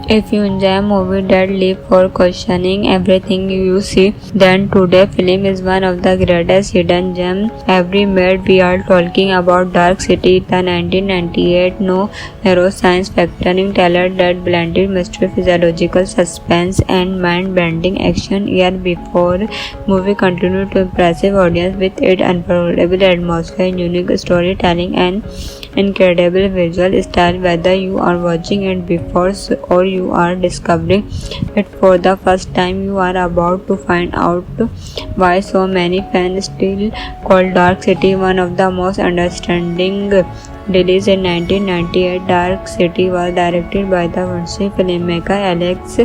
If you enjoy a movie that leaves for questioning everything you see, then today's film is one of the greatest hidden gems ever made. We are talking about Dark City, the 1998 neuroscience factoring thriller that blended mystery, physiological suspense, and mind-bending action. Year before, movie continued to impressive audience with its unforgettable atmosphere, unique storytelling, and incredible visual style. Whether you are watching it before or you are discovering it for the first time, you are about to find out why so many fans still call Dark City one of the most understanding. Released in 1998, Dark City was directed by the French filmmaker Alex,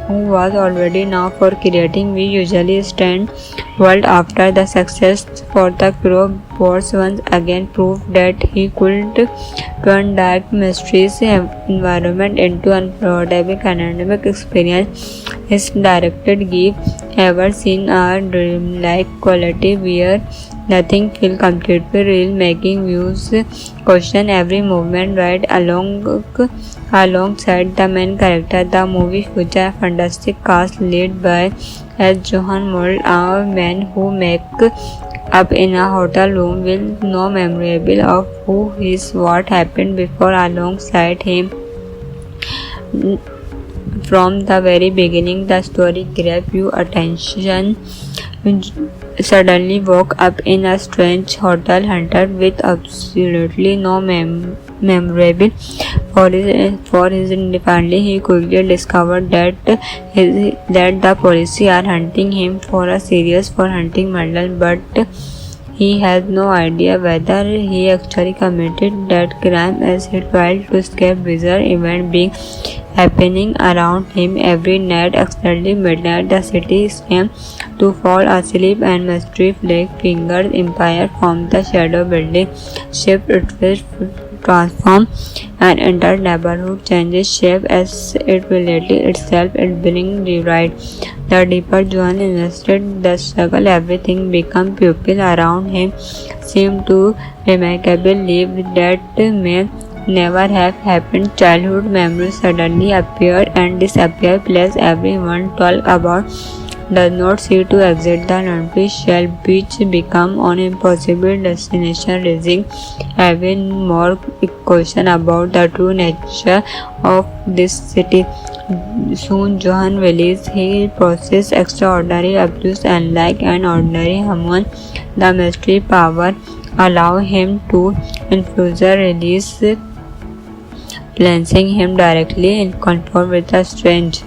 who was already known for creating We Usually Stand World. After the success for The Crow, Boss once again proved that he could turn dark mysterious environment into unforgettable academic experience. His directed give ever seen a dreamlike quality where nothing feels completely real, making views question every movement right alongside the main character. The movie features a fantastic cast led by Johan Mold, a man who make up in a hotel room with no memory of who is what happened before. Alongside him from the very beginning, the story grabs your attention. Suddenly woke up in a strange hotel haunted with absolutely no memorable for his family. He quickly discovered that the police are hunting him for a serious for hunting murder, but he has no idea whether he actually committed that crime as he tried to escape bizarre events being happening around him every night. Exactly midnight, the city seems to fall asleep and mystery fingers empire from the shadow building shift its transform and entire neighborhood changes shape as it reality itself it brings rewrite. The deeper Johan invested the struggle, everything become pupil around him seemed to remarkable live that may never have happened. Childhood memories suddenly appear and disappear. Place everyone talk about does not see to exit the Nantuy Shell Beach become an impossible destination, raising even more question about the true nature of this city. Soon Johan realizes he possesses extraordinary abilities unlike an ordinary human. The mystery power allow him to infuse release, placing him directly in contact with the strange,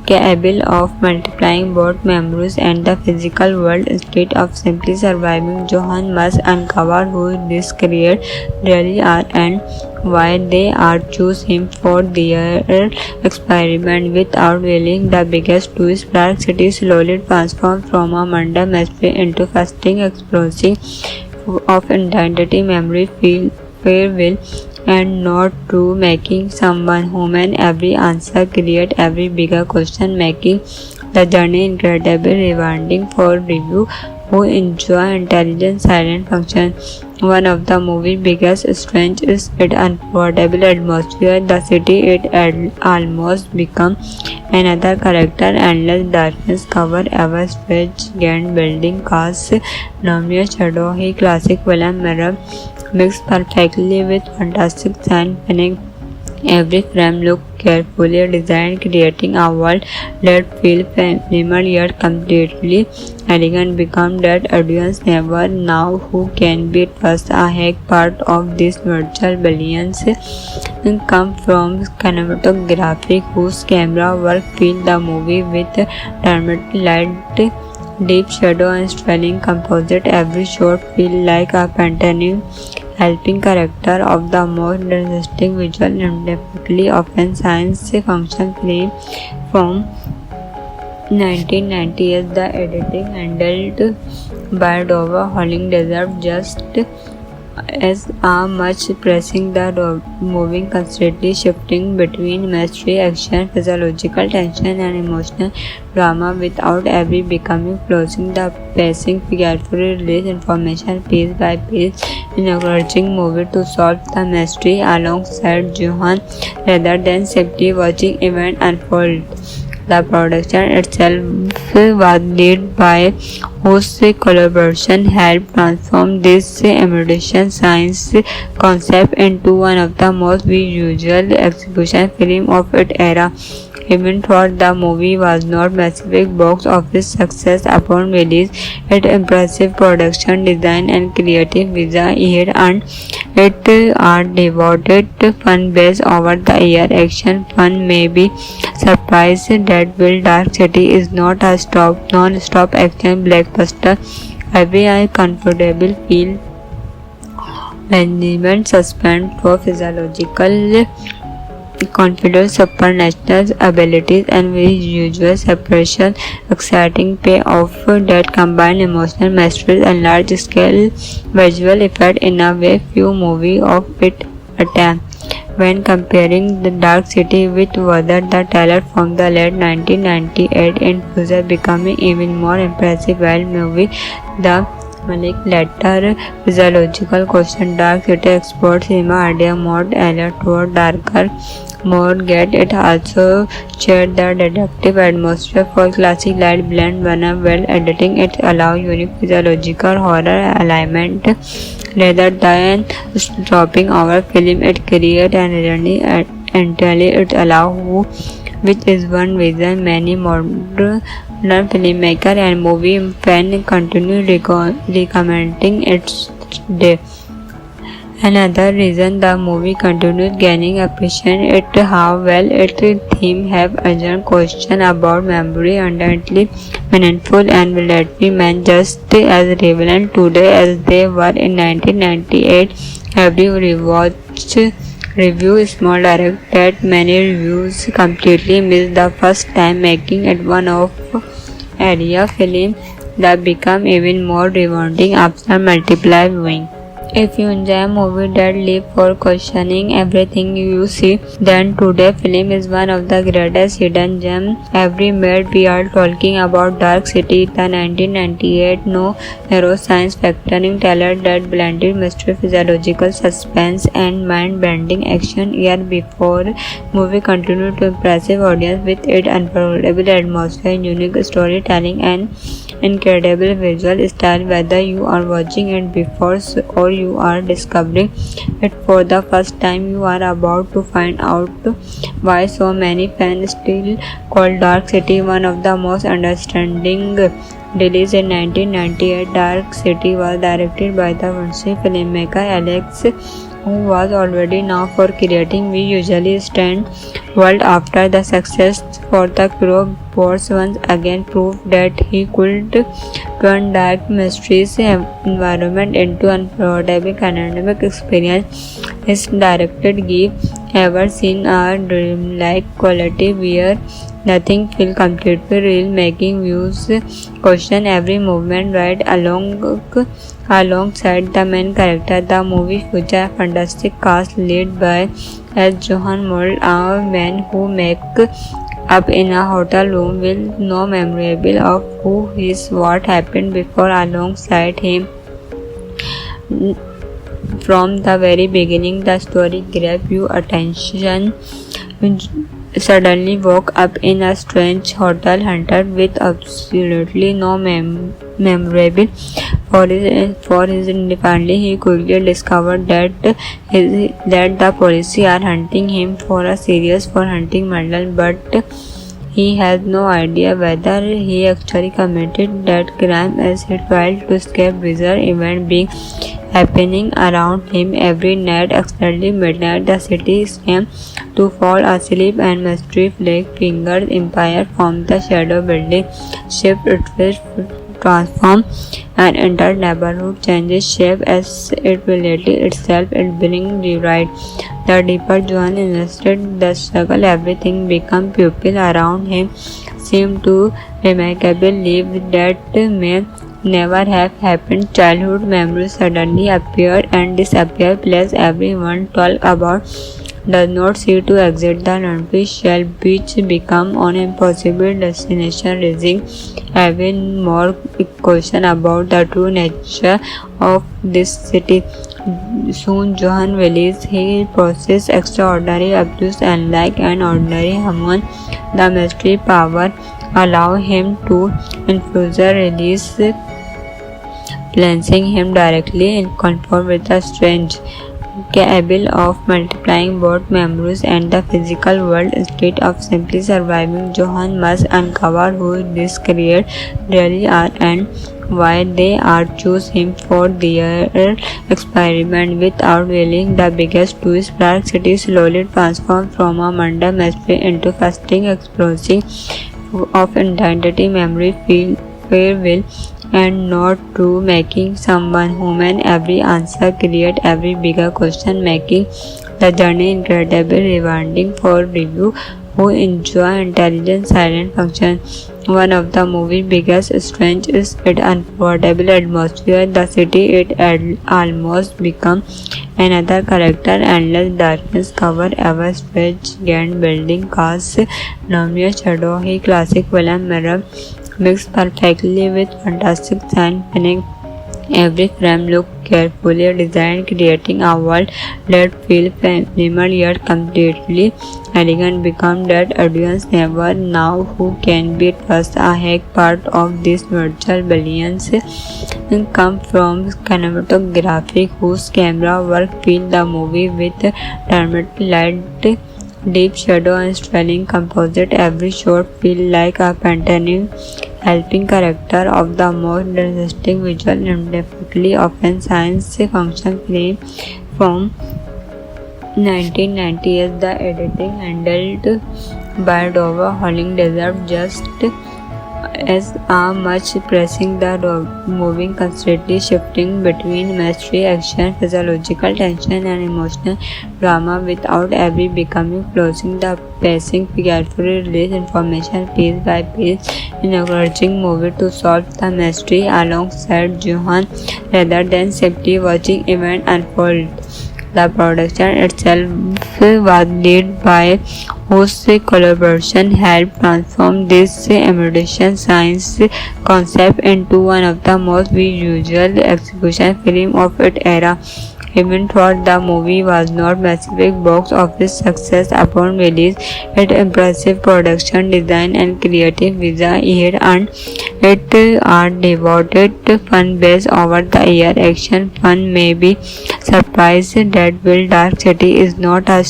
capable of multiplying both memories and the physical world. Instead of simply surviving, Johan must uncover who these creatures really are and why they are choose him for their experiment. Without revealing the biggest twist, Dark City slowly transforms from a mundane mystery into fascinating exploration of identity, memory, free will, and not true, making someone human. Every answer create every bigger question, making the journey incredibly rewarding for review who enjoy intelligent silent function. One of the movie's biggest strengths is its unforgettable atmosphere. The city it almost become another character. Endless darkness cover ever stretch grand building casts luminous shadow. He classic film mirror mixed perfectly with fantastic science fiction. Every frame looked carefully designed, creating a world that feels familiar yet completely elegant. Become that audience never know who can be trust. A hack part of this virtual billions come from cinematography whose camera work fill the movie with dramatic light, deep shadow and styling composite. Every shot feels like a painting, helping character of the most interesting visual and definitely often science fiction film from 1998. The editing handled by Dova Holling deserved just as are much pressing the moving, constantly shifting between mystery, action, physiological tension, and emotional drama without ever becoming closing the pacing, carefully release information piece by piece, encouraging movie to solve the mystery alongside Johan rather than simply watching event unfold. The production itself was led by whose collaboration helped transform this emerging science concept into one of the most visual execution film of its era. Even though the movie was not massive box office success upon release, its impressive production design and creative vision here earned it a devoted fan base over the year. Action fun may be surprised that Will Dark City is not a non-stop action blockbuster. Every eye comfortable feel management suspense for physiological confidence, supernatural abilities, and visual separation, exciting payoff that combine emotional mastery and large-scale visual effect in a way few movies of its attempt. When comparing The Dark City with Weather the Teller from the late 1998 in Future becoming even more impressive wild movie, the Malik later physiological question Dark City explores cinema idea more alert toward darker more get it also shared the detective atmosphere for classic light blend when well editing it allow unique physiological horror element rather than dropping our film it create an irony entirely it allow who which is one reason many modern filmmaker and movie fans continue recommending its day. Another reason the movie continues gaining appreciation is how well its theme have urgent question about memory undoubtedly meaningful and relatively meant just as relevant today as they were in 1998. Every rewatch review small direct that many reviews completely missed the first time making it one of area film that become even more rewarding after multiple viewing. If you enjoy a movie that live for questioning everything you see, then today film is one of the greatest hidden gems ever made. We are talking about Dark City, the 1998 neuroscience factoring thriller that blended mystery, physiological suspense, and mind-bending action. Year before, movie continued to impressive audience with its unforgettable atmosphere, unique storytelling, and incredible visual style. Whether you are watching it before or you are discovering it for the first time, you are about to find out why so many fans still call Dark City one of the most understanding. Released in 1998, Dark City was directed by the French filmmaker Alex, who was already known for creating We Usually Stand world after the success for The Crow. Wars once again proved that he could turn dark mysterious environment into unforgettable academic experience. His directed give ever seen a dreamlike quality where nothing feels completely real, making views question every movement right alongside the main character. The movie features a fantastic cast led by Johan Mold, a man who make up in a hotel room with no memorable of who is what happened before alongside him. From the very beginning, the story grabs your attention. Suddenly woke up in a strange hotel hunted with absolutely no memorable for his independently he quickly discovered that the police are hunting him for a serious for hunting murder, but he has no idea whether he actually committed that crime as he tried to escape bizarre event being happening around him every night. Accidentally midnight, the city seems to fall asleep and mystery flag fingers empire from the shadow building shift its transform and entire neighborhood changes shape as it related itself it brings rewrite. The deeper Johan invested the struggle everything become people around him seemed to remarkably live that may never have happened. Childhood memories suddenly appear and disappear. Place everyone talk about does not seem to exit. The artificial beach become an impossible destination, raising even more question about the true nature of this city. Soon Johan realized he possessed extraordinary abilities, unlike an ordinary human. The mystery power allow him to infuse release, placing him directly in contact with the strange, capable of multiplying both memories and the physical world. Instead of simply surviving, Johan must uncover who these creatures really are and why they are choose him for their experiment. Without revealing the biggest twist, Dark City slowly transforms from a murder mystery into fascinating exploration of identity, memory, free will, and not true, making someone human. Every answer create every bigger question, making the journey incredibly rewarding for review who enjoy intelligent silent function. One of the movie's biggest strengths is its unforgettable atmosphere. The city it almost become another character. Endless darkness cover ever stretch grand building casts luminous shadow. He classic film mirror mixed perfectly with fantastic science fiction. Every frame looked carefully designed, creating a world that feels minimal yet completely elegant. Become that audience never know who can be trusted. A hack part of this virtual billions come from cinematography, whose camera work fill the movie with dramatic light, deep shadow, and styling composite. Every shot feels like a painting, helping character of the most interesting visual indefinitely often science fiction film from 1998. The editing handled by Dover Holling deserved just as much, pressing the moving constantly shifting between mystery, action, physiological tension, and emotional drama without every becoming closing. The pacing carefully release information piece by piece, encouraging movie to solve the mystery alongside Johan rather than simply watching event unfold. The production itself was led by whose collaboration helped transform this emerging science concept into one of the most visual execution film of its era. Even though the movie was not massive box office success upon release, its impressive production design and creative vision it earned it are devoted fan base over the year. Action fan may be surprised that Will Dark City is not a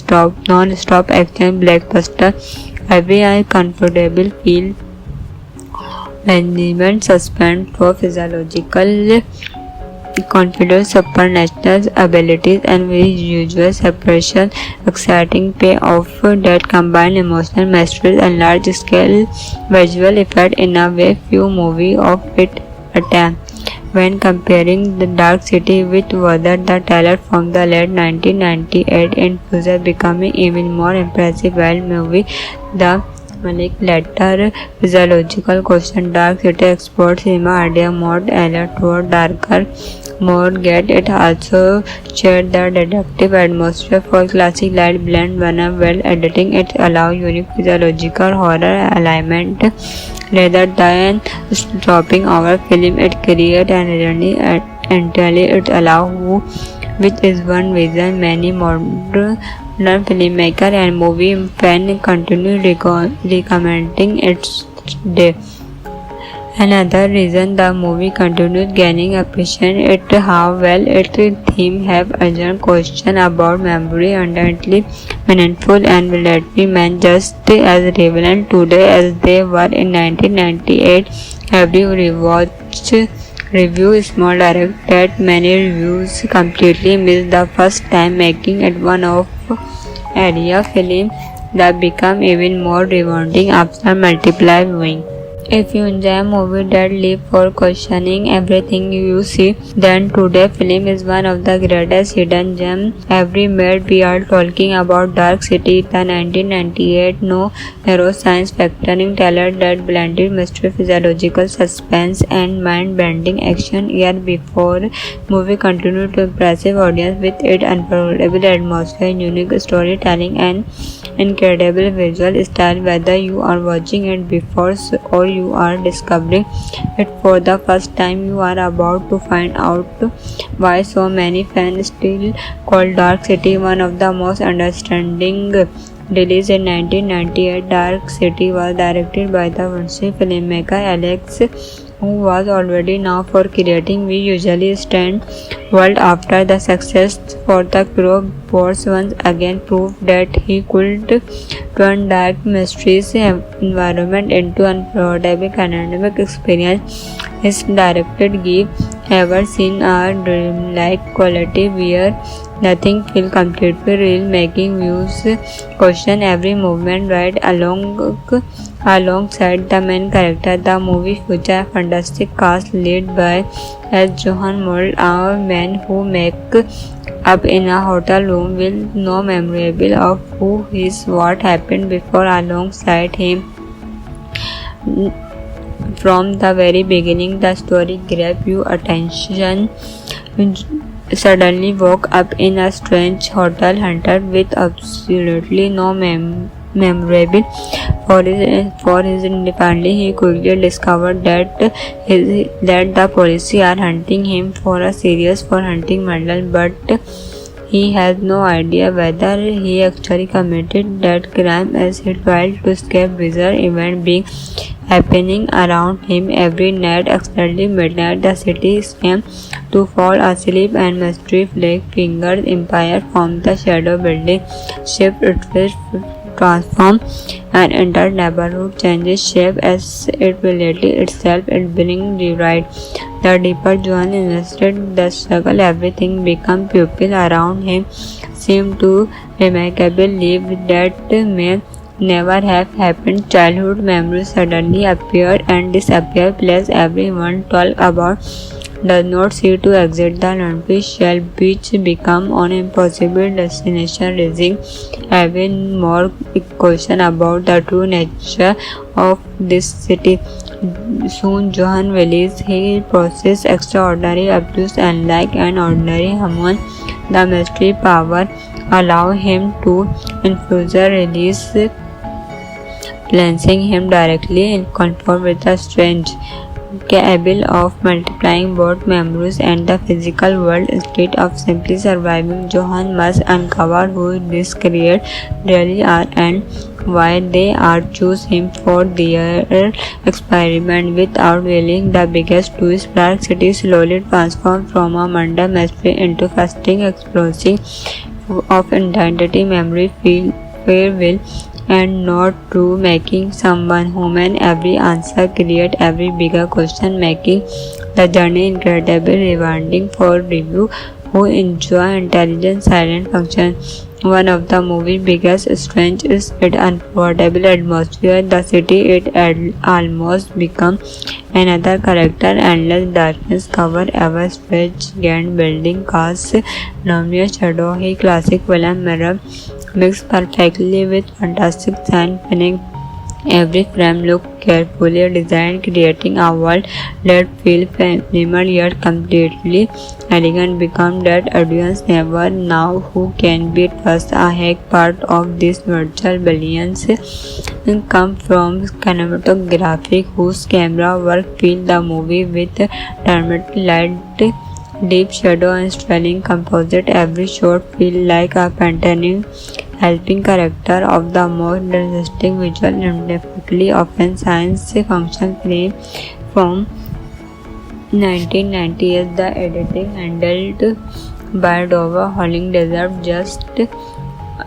non-stop action blockbuster. Every comfortable feel management suspense for physiological confidence, supernatural abilities, and visual separation, exciting payoff that combine emotional mastery and large-scale visual effect in a way few movies of its attempt. When comparing The Dark City with Weather the Teller from the late 1998, Infuser becoming even more impressive while movie The Malik later physiological question. Dark City explores cinema idea more alert toward darker more get. It also shared the detective atmosphere for classic light blend when well editing. It allow unique physiological horror element rather than dropping our film. It create an journey entirely. It allow who, which is one reason many modern filmmaker and movie fan continue recommending it today. Another reason the movie continued gaining appreciation is how well its theme have urgent question about memory, undoubtedly meaningful and relatively meant just as relevant today as they were in 1998. Every rewatch review small direct that many reviews completely missed the first time, making it one of area film that become even more rewarding after multiple viewing. If you enjoy a movie that leaves for questioning everything you see, then today's film is one of the greatest hidden gems ever made. We are talking about Dark City, the 1998 no-hero science fiction thriller that blended mystery, physiological suspense, and mind-bending action. Year before, movie continued to impressive audience with its unforgettable atmosphere, unique storytelling, and incredible visual style. Whether you are watching it before or you are discovering it for the first time, you are about to find out why so many fans still call Dark City one of the most understanding. Released in 1998, Dark City was directed by the French filmmaker Alex, who was already known for creating We Usually Stand World. After the success for The Crow, Boss once again proved that he could turn dark mysterious environment into unforgettable academic experience. His directed give ever seen a dreamlike quality where nothing feels completely real, making views question every movement right alongside the main character. The movie features a fantastic cast led by Johan Mold, a man who makes up in a hotel room with no memory of who is what happened before. Alongside him, from the very beginning, the story grabs your attention. Suddenly woke up in a strange hotel haunted with absolutely no memorable for his family. He quickly discovered that the police are hunting him for a serious for hunting murder, but he has no idea whether he actually committed that crime as he tried to escape bizarre events being happening around him every night. Exactly midnight, the city seems to fall asleep and mystery fingers empire from the shadow building shift its transform and entire neighborhood changes shape as it reality itself it being rewrite. The deeper Joan invested the struggle, everything become people around him seemed to remarkable live that may never have happened. Childhood memories suddenly appeared and disappeared. Place everyone talk about does not see to exit the Olympic shell, which become an impossible destination, raising even more question about the true nature of this city. Soon Johan realized he possessed extraordinary abilities unlike an ordinary human. The mystery power allow him to infuse a release, placing him directly in contact with the strange, capable of multiplying both memories and the physical world. Instead of simply surviving, Johan must uncover who these creatures really are and why they are choose him for their experiment. Without revealing the biggest twist, Dark City slowly transforms from a mundane mystery into fascinating exploration of identity, memory, farewell, and not true, making someone human. Every answer create every bigger question, making the journey incredibly rewarding for review who enjoy intelligent silent function. One of the movie's biggest strengths is its unforgettable atmosphere. The city it almost become another character. Endless darkness cover ever stretch grand building cast luminous shadow. He classic film mirror mixed perfectly with fantastic science fiction. Every frame looked carefully designed, creating a world that feels familiar yet completely elegant. Become that audience never know who can be trusted. A hack part of this virtual billions come from cinematography whose camera work fill the movie with dramatic light, deep shadow and styling composite. Every shot feels like a painting, helping character of the most interesting visual and definitely often science fiction film from 1998. The editing handled by Dova Holling deserved just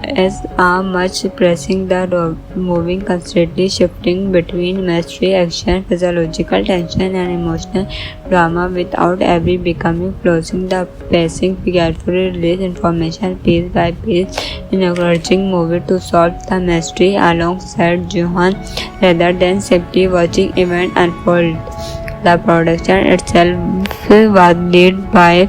as are much pressing the moving, constantly shifting between mystery, action, physiological tension, and emotional drama without ever becoming closing. The pacing carefully release information piece by piece, encouraging movie to solve the mystery alongside Johan rather than simply watching event unfold. The production itself was led by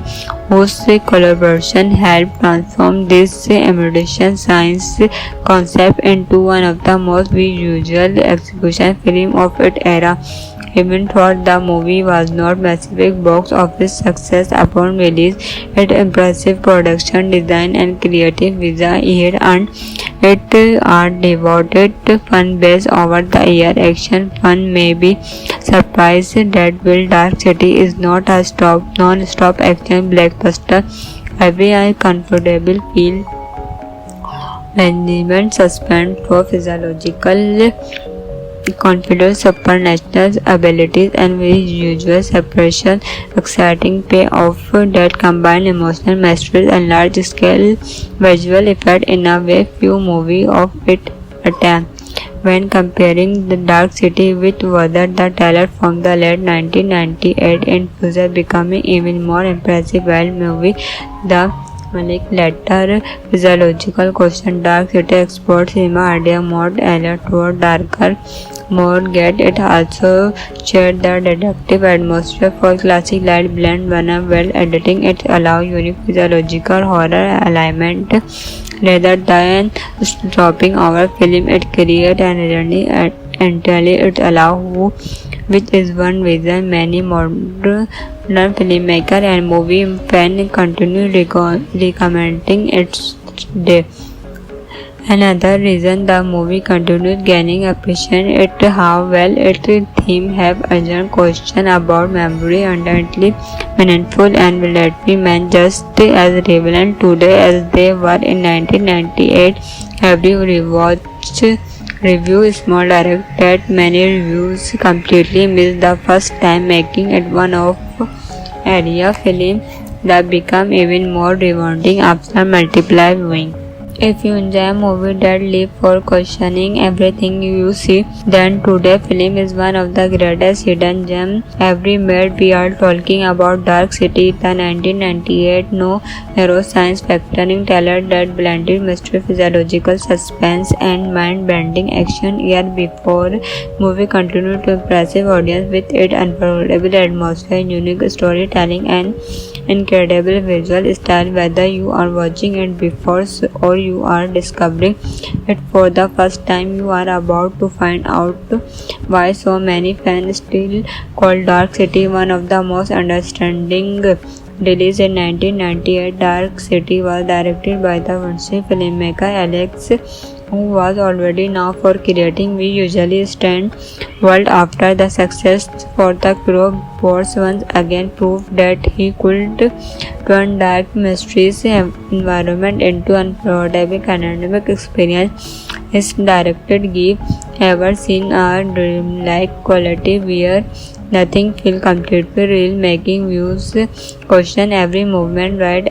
whose collaboration helped transform this emerging science concept into one of the most visual execution film of its era. Even though the movie was not massive box office success upon release, its impressive production design and creative vision here earned it a devoted fan base over the year. Action fun may be surprised that Will Dark City is not a non-stop action blockbuster. Every comfortable feel management suspense for physiological confidence, supernatural abilities, and visual separation, exciting payoff that combine emotional mastery and large-scale visual effect in a way few movies of its attempt. When comparing The Dark City with Weather, the trailer from the late 1998 infused becoming even more impressive while movie The Malik later physiological question. Dark City explores cinema idea more alert toward darker more get it also shared the detective atmosphere for classic light blend when well editing it allow unique physiological horror element rather than dropping our film it create an irony entirely it allow who which is one reason many modern filmmaker and movie fan continue recommending its day. Another reason the movie continues gaining appreciation is how well its theme have urgent question about memory undoubtedly meaningful and will let me man just as relevant today as they were in 1998. Every rewatch review small direct that many reviews completely miss the first time making it one of area film that become even more rewarding after multiple viewing. If you enjoy a movie that leaves for questioning everything you see, then today's film is one of the greatest hidden gems ever made. We are talking about Dark City, the 1998 neuroscience factoring trailer that blended mystery, physiological suspense, and mind-bending action. Year before, movie continued to impress audience with its unforgettable atmosphere, unique storytelling, and incredible visual style. Whether you are watching it before or you are discovering it for the first time, you are about to find out why so many fans still call Dark City one of the most understanding. Released in 1998, Dark City was directed by the French filmmaker Alex, who was already known for creating We Usually Stand world. After the success for The Crow, Boris once again proved that he could turn dark mysteries environment into unforgettable academic experience. His directed give ever seen a dreamlike quality where nothing feels completely real, making views question every movement right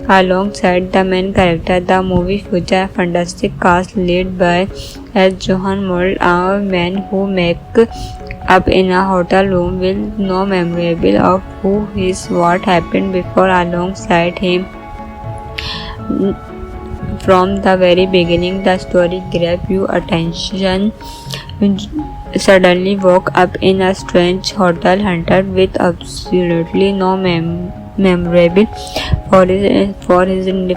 alongside the main character. The movie features a fantastic cast led by Johan Mold, a man who make up in a hotel room with no memorable of who is what happened before alongside him. From the very beginning, the story grabs your attention. Suddenly woke up in a strange hotel hunted with absolutely no memorable for his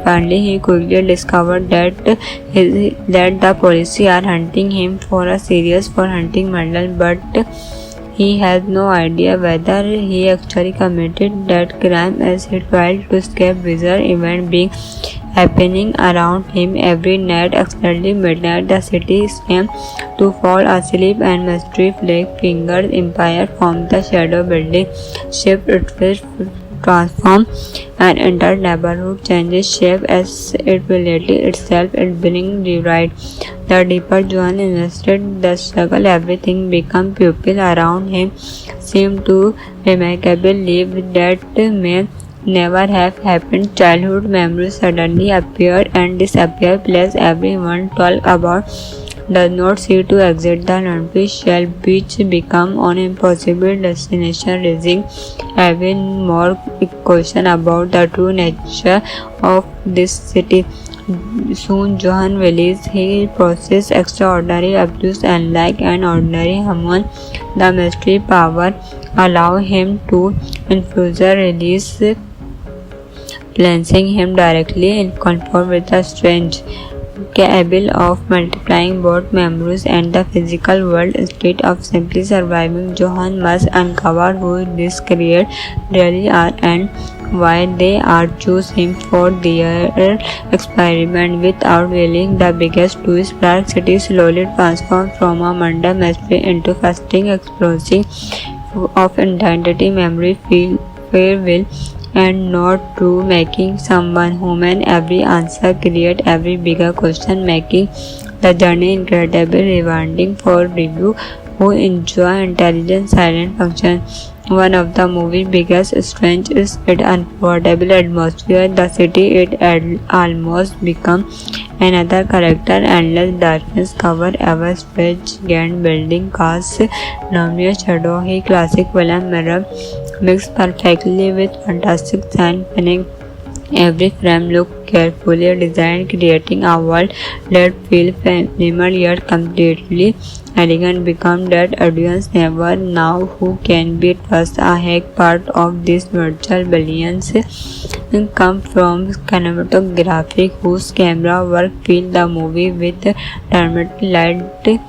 family. He quickly discovered that the police are hunting him for a serious for hunting murder, but he has no idea whether he actually committed that crime as he tried to escape bizarre events being happening around him every night. Accidentally midnight, the city seemed to fall asleep and mystery flick fingers empire from the shadow building shift its transform and entire neighborhood changes shape as it related itself it being rewrite. The deeper Johan invested the struggle, everything become pupil around him seemed to remarkably live that may never have happened. Childhood memories suddenly appear and disappear. Place everyone talk about does not see to exit the Olympic shell, which become an impossible destination, raising even more question about the true nature of this city. Soon Johan realized he possessed extraordinary abilities, and like an ordinary human, the mystery power allowed him to infuse release, placing him directly in contact with the strange, capable of multiplying both memories and the physical world. Instead of simply surviving, Johan must uncover who these creatures really are and why they are choose him for their experiment. Without revealing the biggest twist, Dark City slowly transformed from a mundane mystery into fascinating exploration of identity, memory, free will, and not true, making someone human. Every answer create every bigger question, making the journey incredibly rewarding for review who enjoy intelligent silent function. One of the movie's biggest strengths is its unforgettable atmosphere. The city it almost become another character. Endless darkness cover ever stretch giant building cast luminous shadow. He classic villain mirror mixed perfectly with fantastic science fiction. Every frame looked carefully designed, creating a world that feels familiar yet completely elegant. Become that audience never know who can be trust. A hack part of this virtual billions come from cinematography, whose camera work fill the movie with dramatic light,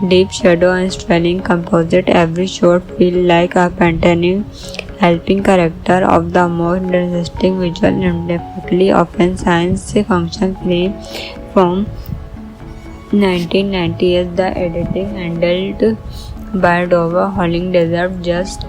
deep shadow, and styling composite. Every shot feels like a painting, helping character of the most interesting visual and definitely often science fiction film from 1998. The editing handled by Dover Holling deserved just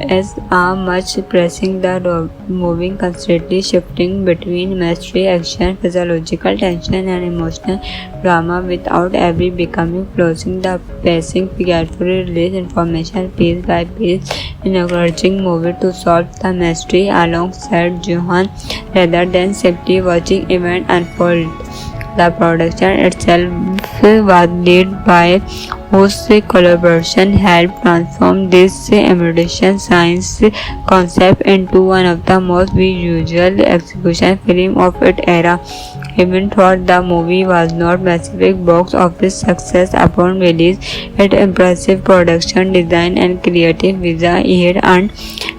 as much, pressing the moving constantly shifting between mystery, action, physiological tension, and emotional drama without ever becoming closing. The pacing carefully release information piece by piece, encouraging movie to solve the mystery alongside Johan rather than simply watching event unfold. The production itself was led by whose collaboration helped transform this emerging science concept into one of the most visual execution film of its era. Even though the movie was not massive box office success upon release, its impressive production design and creative vision here and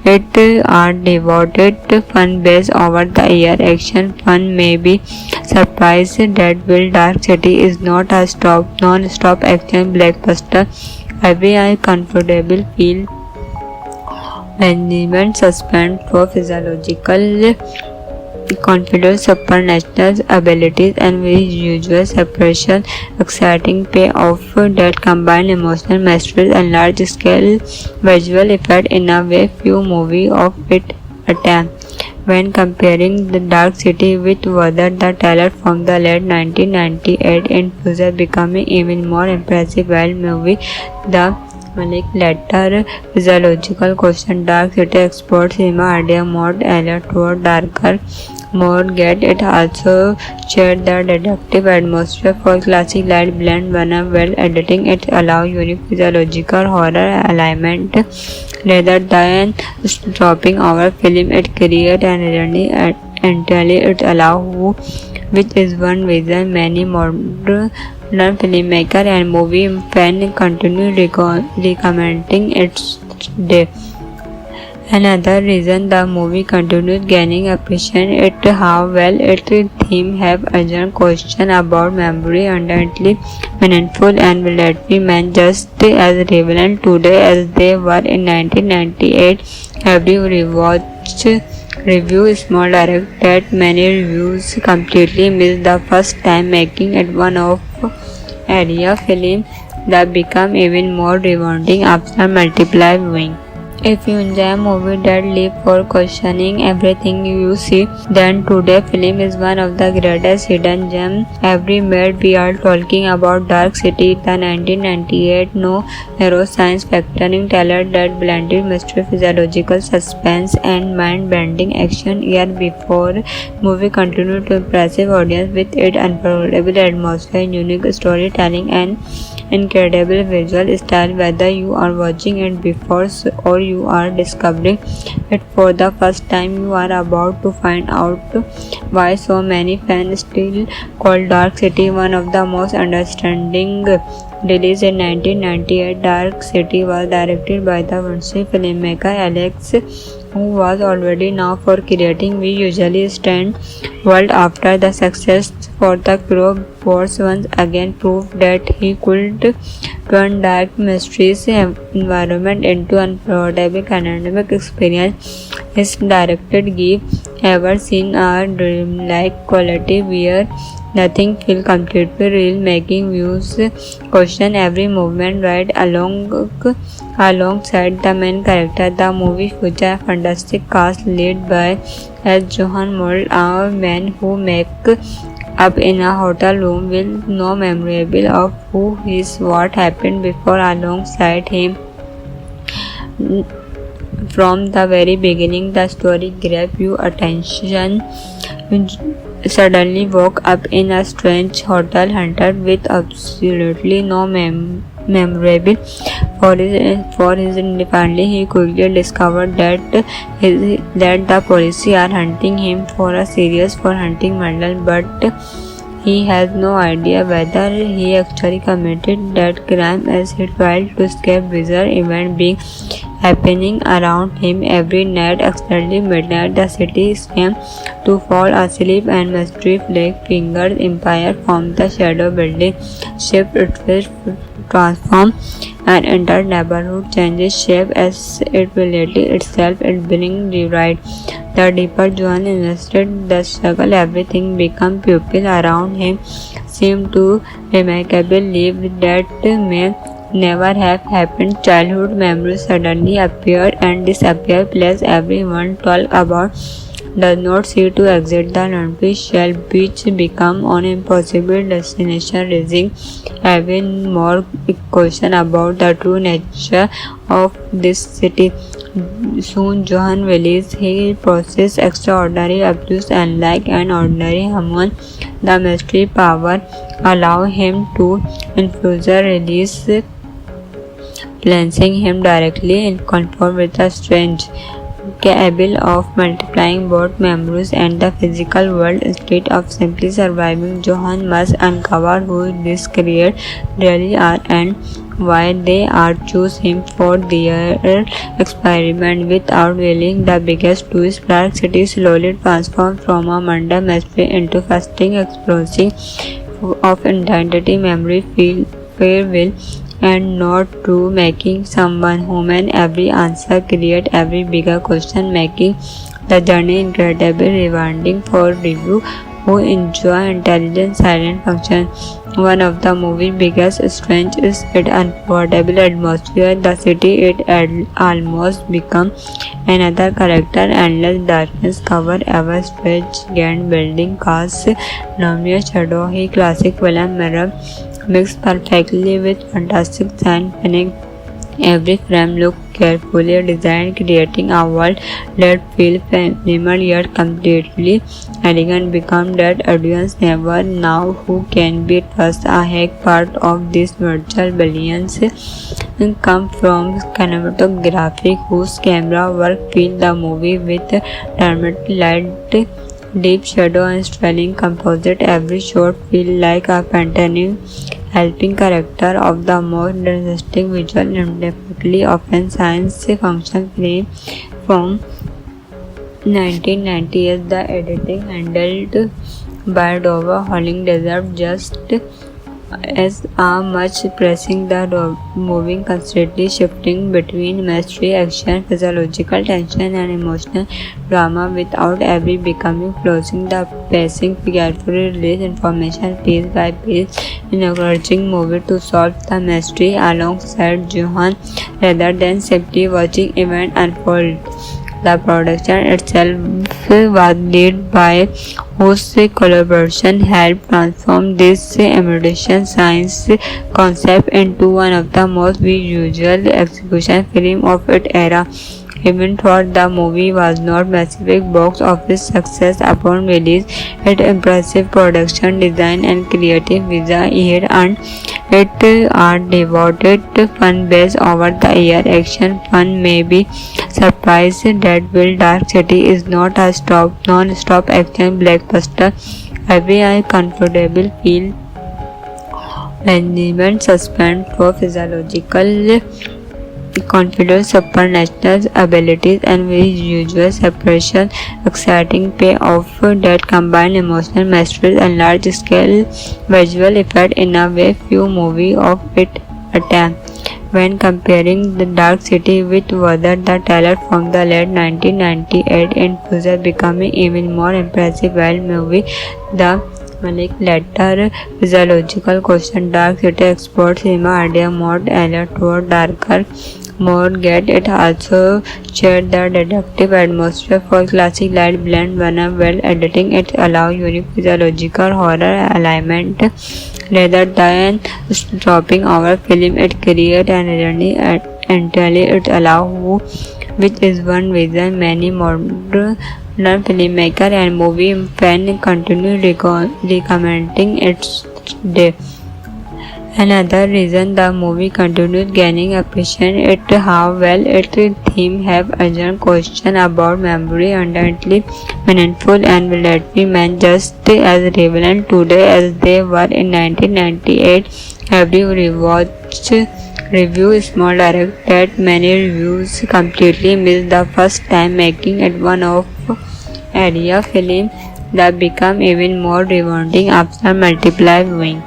it are devoted fan base over the year. Action fun may be surprised that Will Dark City is not a non-stop action blockbuster. Every eye comfortable feel management suspense for physiological confidence, supernatural abilities, and visual separation, exciting payoff that combine emotional mastery and large-scale visual effect in a way few movies of its attempt. When comparing The Dark City with Whether the Teller from the late 1998 in future becoming even more impressive while movie The Malik later physiological question Dark City explores cinema idea more alert toward darker more get it also shared the detective atmosphere for classic light blend when well editing it allow unique physiological horror element rather than dropping our film. It create an irony entirely it allow who which is one reason many modern filmmaker and movie fan continue recommending its day. Another reason the movie continues gaining appreciation is how well its theme have urgent question about memory, undoubtedly meaningful and relatively meant just as relevant today as they were in 1998. Every rewatch review is more direct that many reviews completely miss the first time, making it one of area film that become even more rewarding after multiple viewing. If you enjoy a movie that leaves for questioning everything you see, then today's film is one of the greatest hidden gems ever made. We are talking about Dark City, the 1998 neuroscience fiction thriller that blended mystery, physiological suspense, and mind-bending action. Years before, movie continued to impress audience with its unforgettable atmosphere, unique storytelling, and incredible visual style. Whether you are watching it before or you are discovering it for the first time, you are about to find out why so many fans still call Dark City one of the most understanding. Released in 1998, Dark City was directed by the French filmmaker Alex, who was already known for creating We Usually Stand world. After the success for The Crow, Boss once again proved that he could turn dark mysterious environment into unforgettable academic experience. His directed give ever seen a dreamlike quality where nothing feels completely real, making views question every movement right alongside the main character. The movie features a fantastic cast led by Johan Mold, a man who makes up in a hotel room with no memory of who is what happened before. Alongside him from the very beginning, the story grabs your attention. Suddenly woke up in a strange hotel haunted with absolutely no memorable for his family. He quickly discovered that the police are hunting him for a serious for hunting murder, but he has no idea whether he actually committed that crime as he tried to escape bizarre events being happening around him every night. Accidentally midnight, the city seemed to fall asleep and mystery fingers empire from the shadow building shift its transform and entire neighborhood changes shape as it reality itself it being rewrite. The deeper Johan invested the struggle, everything became pupil around him seemed to remarkable live that may never have happened. Childhood memories suddenly appeared and disappeared. Place everyone talk about does not see to exit the laundry shell, which become an impossible destination, raising even more question about the true nature of this city. Soon Johan realized he possessed extraordinary abilities unlike an ordinary human. The mystery power allow him to infuse release, placing him directly in contact with the strange, capable of multiplying both memories and the physical world. Instead of simply surviving, Johan must uncover who these creatures really are and why they are choose him for their experiment. Without revealing the biggest twist, Dark City slowly transforms from a murder mystery into fascinating exploration of identity, memory, farewell, and not true, making someone human. Every answer create every bigger question, making the journey incredibly rewarding for review who enjoy intelligent silent function. One of the movie's biggest strengths is its unforgettable atmosphere. The city it almost become another character. Endless darkness cover ever stretch grand building cast luminous shadow. He classic villain mirror mixed perfectly with fantastic science fiction. Every frame looked carefully designed, creating a world that feels minimal yet completely elegant. Become that audience never know who can be trusted. A hack part of this virtual billions come from cinematography, whose camera work fill the movie with dramatic light, deep shadow, and styling composite. Every shot feels like a painting, helping character of the most interesting visual and definitely often science fiction film from 1998. The editing handled by Dova Holling deserved just as are much pressing the moving, constantly shifting between mystery, action, physiological tension, and emotional drama without ever becoming closing the pacing, carefully release information piece by piece, encouraging movie to solve the mystery alongside Johan rather than simply watching event unfold. The production itself was led by whose collaboration helped transform this emerging science concept into one of the most visual execution film of its era. Even though the movie was not massive box office success upon release, its impressive production design and creative vision it earned it are devoted fan base over the year. Action fun may be surprised that Will Dark City is not a non-stop action blockbuster. Every comfortable feel management suspense for physiological confidence, supernatural abilities, and visual separation, exciting payoff that combine emotional mastery and large-scale visual effect in a way few movies of its attempt. When comparing The Dark City with Weather, the trailer from the late 1998 infused becoming even more impressive while movie The Malik later physiological question Dark City explores cinema idea more alert toward darker more get it also shared the deductive atmosphere for classic light blend when well editing it allow unique physiological horror element rather than dropping our film it create an irony entirely it allow which is one reason many modern filmmaker and movie fan continue recommending its day. Another reason the movie continues gaining appreciation is how well its theme have urgent question about memory undoubtedly meaningful and relatively meant just as relevant today as they were in 1998. Every rewatch review small direct that many reviews completely missed the first time, making it one of area film that become even more rewarding after multiple viewing.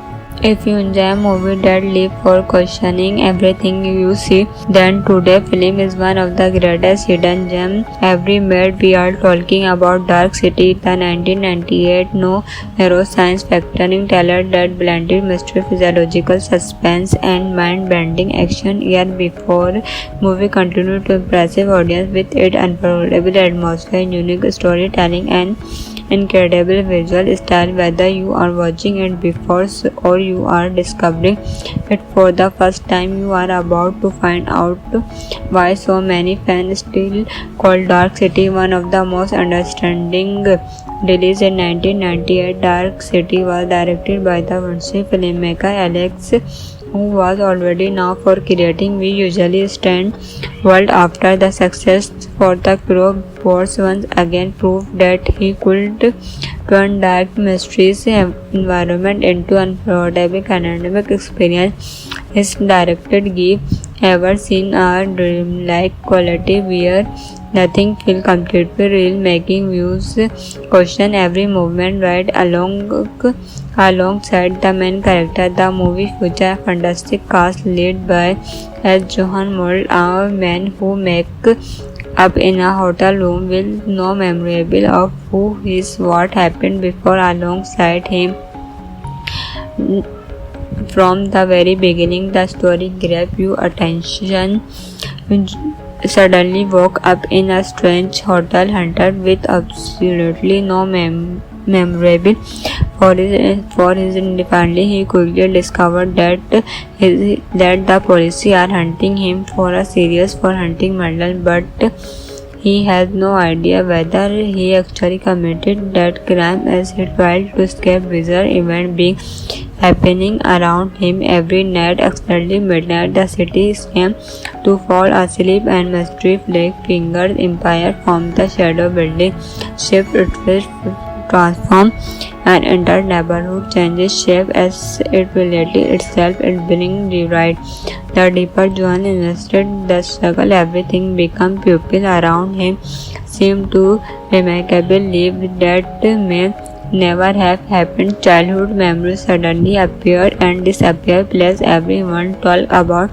If you enjoy a movie that leaves for questioning everything you see, then today's film is one of the greatest hidden gems ever made. We are talking about Dark City, the 1998 neuroscience factoring trailer that blended mystery, physiological suspense, and mind-bending action. Year before, movie continued to impressive audience with its unforgettable atmosphere, unique storytelling, and incredible visual style. Whether you are watching it before or you are discovering it for the first time, you are about to find out why so many fans still call Dark City one of the most understanding. Released in 1998, Dark City was directed by the French filmmaker Alex, who was already known for creating We Usually Stand World. After the success for The Crow, Boris once again proved that he could turn dark mysterious environment into unforgettable academic experience. His directed give ever seen a dreamlike quality where nothing feels completely real, making views question every movement right alongside the main character. The movie features a fantastic cast led by as Johan Mold, a man who make up in a hotel room with no memorable of who is what happened before alongside him. From the very beginning, the story grabs your attention. Suddenly woke up in a strange hotel hunted with absolutely no memorable for his independently. He quickly discovered that the police are hunting him for a serious for hunting murder, but he has no idea whether he actually committed that crime as he tried to escape bizarre events being happening around him every night. Exactly midnight, the city seemed to fall asleep and mystery fingered empire from the shadow building shift its transform and entire neighborhood changes shape as it reality itself is being rewrite. The deeper Johan invested the struggle, everything became pupil around him seemed to remarkably live that may never have happened. Childhood memories suddenly appear and disappear. Plus, everyone talk about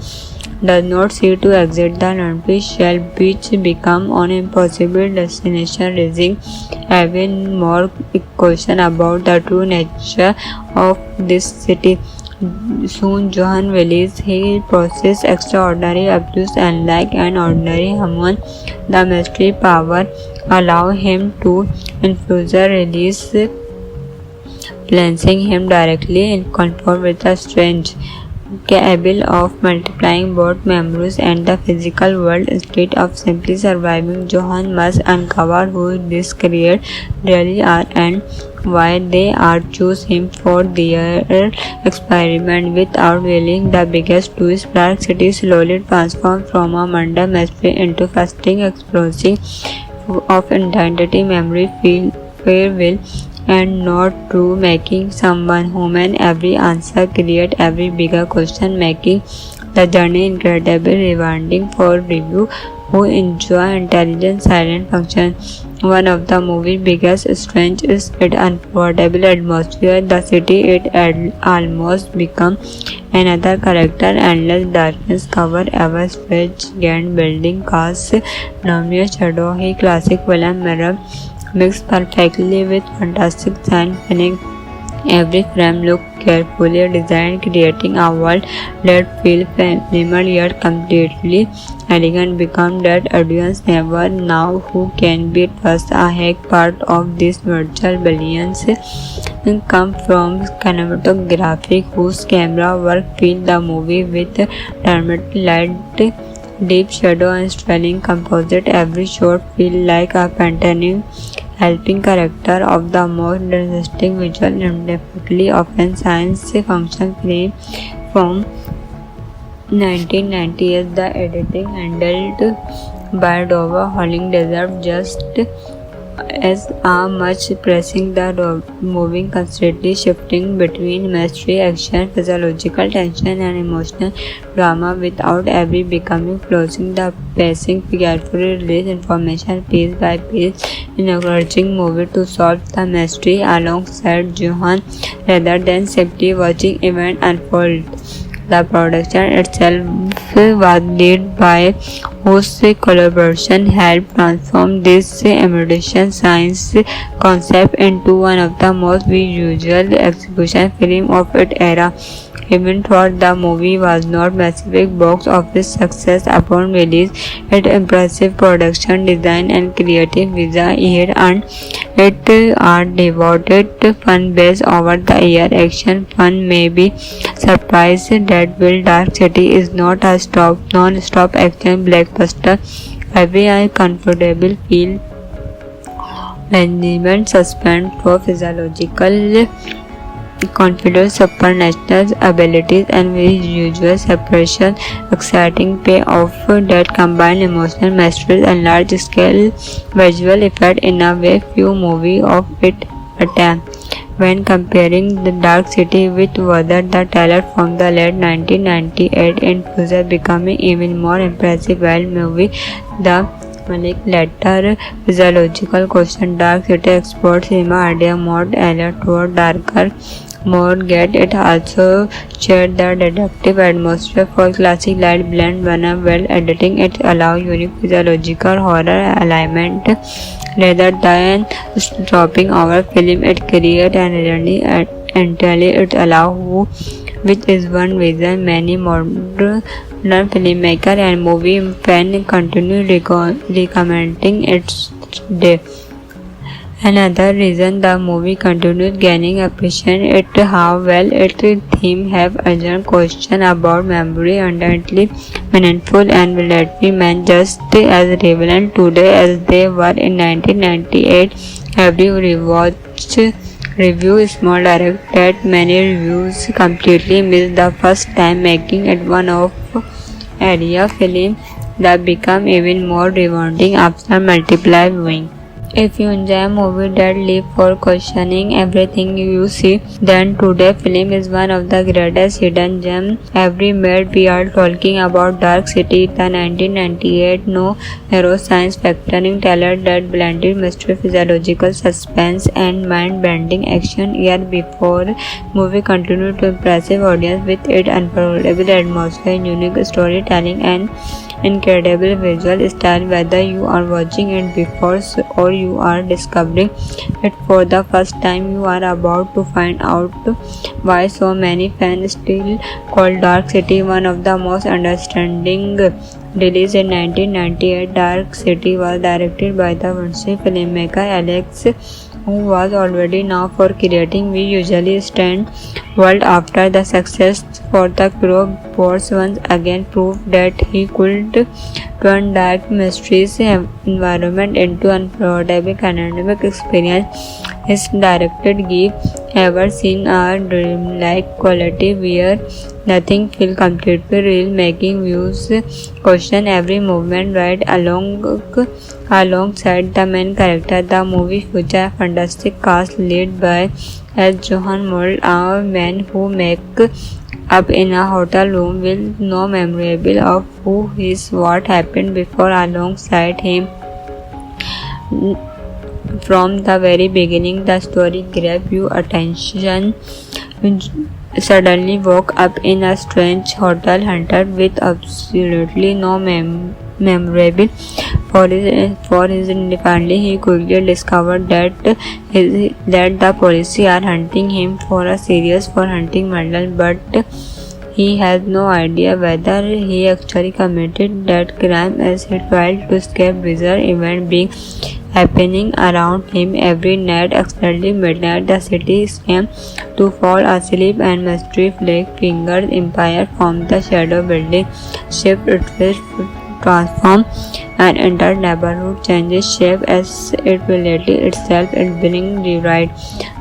does not see to exit the country shell, which become an impossible destination, raising even more question about the true nature of this city. Soon Johan realizes he possesses extraordinary abilities unlike an ordinary human. The mystery power allow him to infuse release, placing him directly in contact with the strange, capable of multiplying both memories and the physical world instead of simply surviving. Johan must uncover who these creatures really are and why they are choose him for their experiment. Without revealing the biggest twist, Dark City slowly transforms from a mundane mystery into fascinating exploration of identity, memory, free will, and not true, making someone human. Every answer create every bigger question, making the journey incredibly rewarding for review who enjoy intelligent silent function. One of the movie's biggest strengths is its unforgettable atmosphere. The city it almost become another character. Endless darkness cover ever stretch grand building cast luminous shadow. He classic film mirror mixed perfectly with fantastic science fiction. Every frame looked carefully designed, creating a world that feels familiar yet completely elegant. Become that audience never know who can be trust. A hack part of this virtual billions come from cinematography whose camera work fill the movie with dramatic light, deep shadow and sterling composite. Every shot feels like a painting, helping character of the most interesting visual indefinitely often science fiction film from 1998. The editing handled by Dova Holling deserved just as much, pressing the moving constantly shifting between mystery, action, physiological tension and emotional drama without ever becoming closing. The pacing carefully release information piece by piece, encouraging movie to solve the mystery alongside Johan rather than simply watching event unfold. The production itself was led by whose collaboration helped transform this emerging science concept into one of the most visual execution film of its era. Even though the movie was not massive box office success upon release, its impressive production design and creative vision here earned it a devoted fan base over the year. Action fun may be surprised that Will Dark City is not a non-stop action blockbuster. Every comfortable feel management suspense for physiological confidence, supernatural abilities and visual separation, exciting payoff that combine emotional mastery and large-scale visual effect in a way few movies of its attempt. When comparing The Dark City with Weather the Teller from the late 1998, Infuser becoming even more impressive while movie The Malik later physiological question. Dark City explores cinema idea more alert toward darker more get. It also shared the detective atmosphere for classic light blend when well editing. It allow unique physiological horror element rather than dropping our film. It create an irony entirely. It allow who, which is one reason many modern filmmaker and movie fan continue recommending its day. Another reason the movie continued gaining appreciation is how well its theme have urgent question about memory, undoubtedly meaningful and relatively meant just as relevant today as they were in 1998. Every rewatch review is small direct that many reviews completely missed the first time, making it one of area film that become even more rewarding after multiple viewing. If you enjoy a movie that leaves for questioning everything you see, then today's film is one of the greatest hidden gems ever made. We are talking about Dark City, the 1998 neuroscience fiction thriller that blended mystery, physiological suspense, and mind-bending action. Years before, movie continued to impressive audience with its unforgettable atmosphere, unique storytelling, and incredible visual style. Whether you are watching it before or you are discovering it for the first time, you are about to find out why so many fans still call Dark City one of the most understanding. Released in 1998, Dark City was directed by the French filmmaker Alex, who was already known for creating We Usually Stand World. After the success for The Crow, Boss once again proved that he could turn dark mysteries environment into unforgettable academic experience. His directed give ever seen a dreamlike quality where nothing feels completely real, making views question every movement right alongside the main character. The movie features a fantastic cast led by Johan Mold, a man who makes up in a hotel room with no memory of who is what happened before. Alongside him from the very beginning, the story grabs your attention. Suddenly woke up in a strange hotel haunted with absolutely no memorable for his family. He quickly discovered that the police are hunting him for a serious for hunting murder, but he has no idea whether he actually committed that crime as he tried to escape bizarre events being happening around him every night. Exactly midnight, the city seems to fall asleep and mystery fingers empire from the shadow building shift its transform and entire neighborhood changes shape as it relates itself and brings rewrite.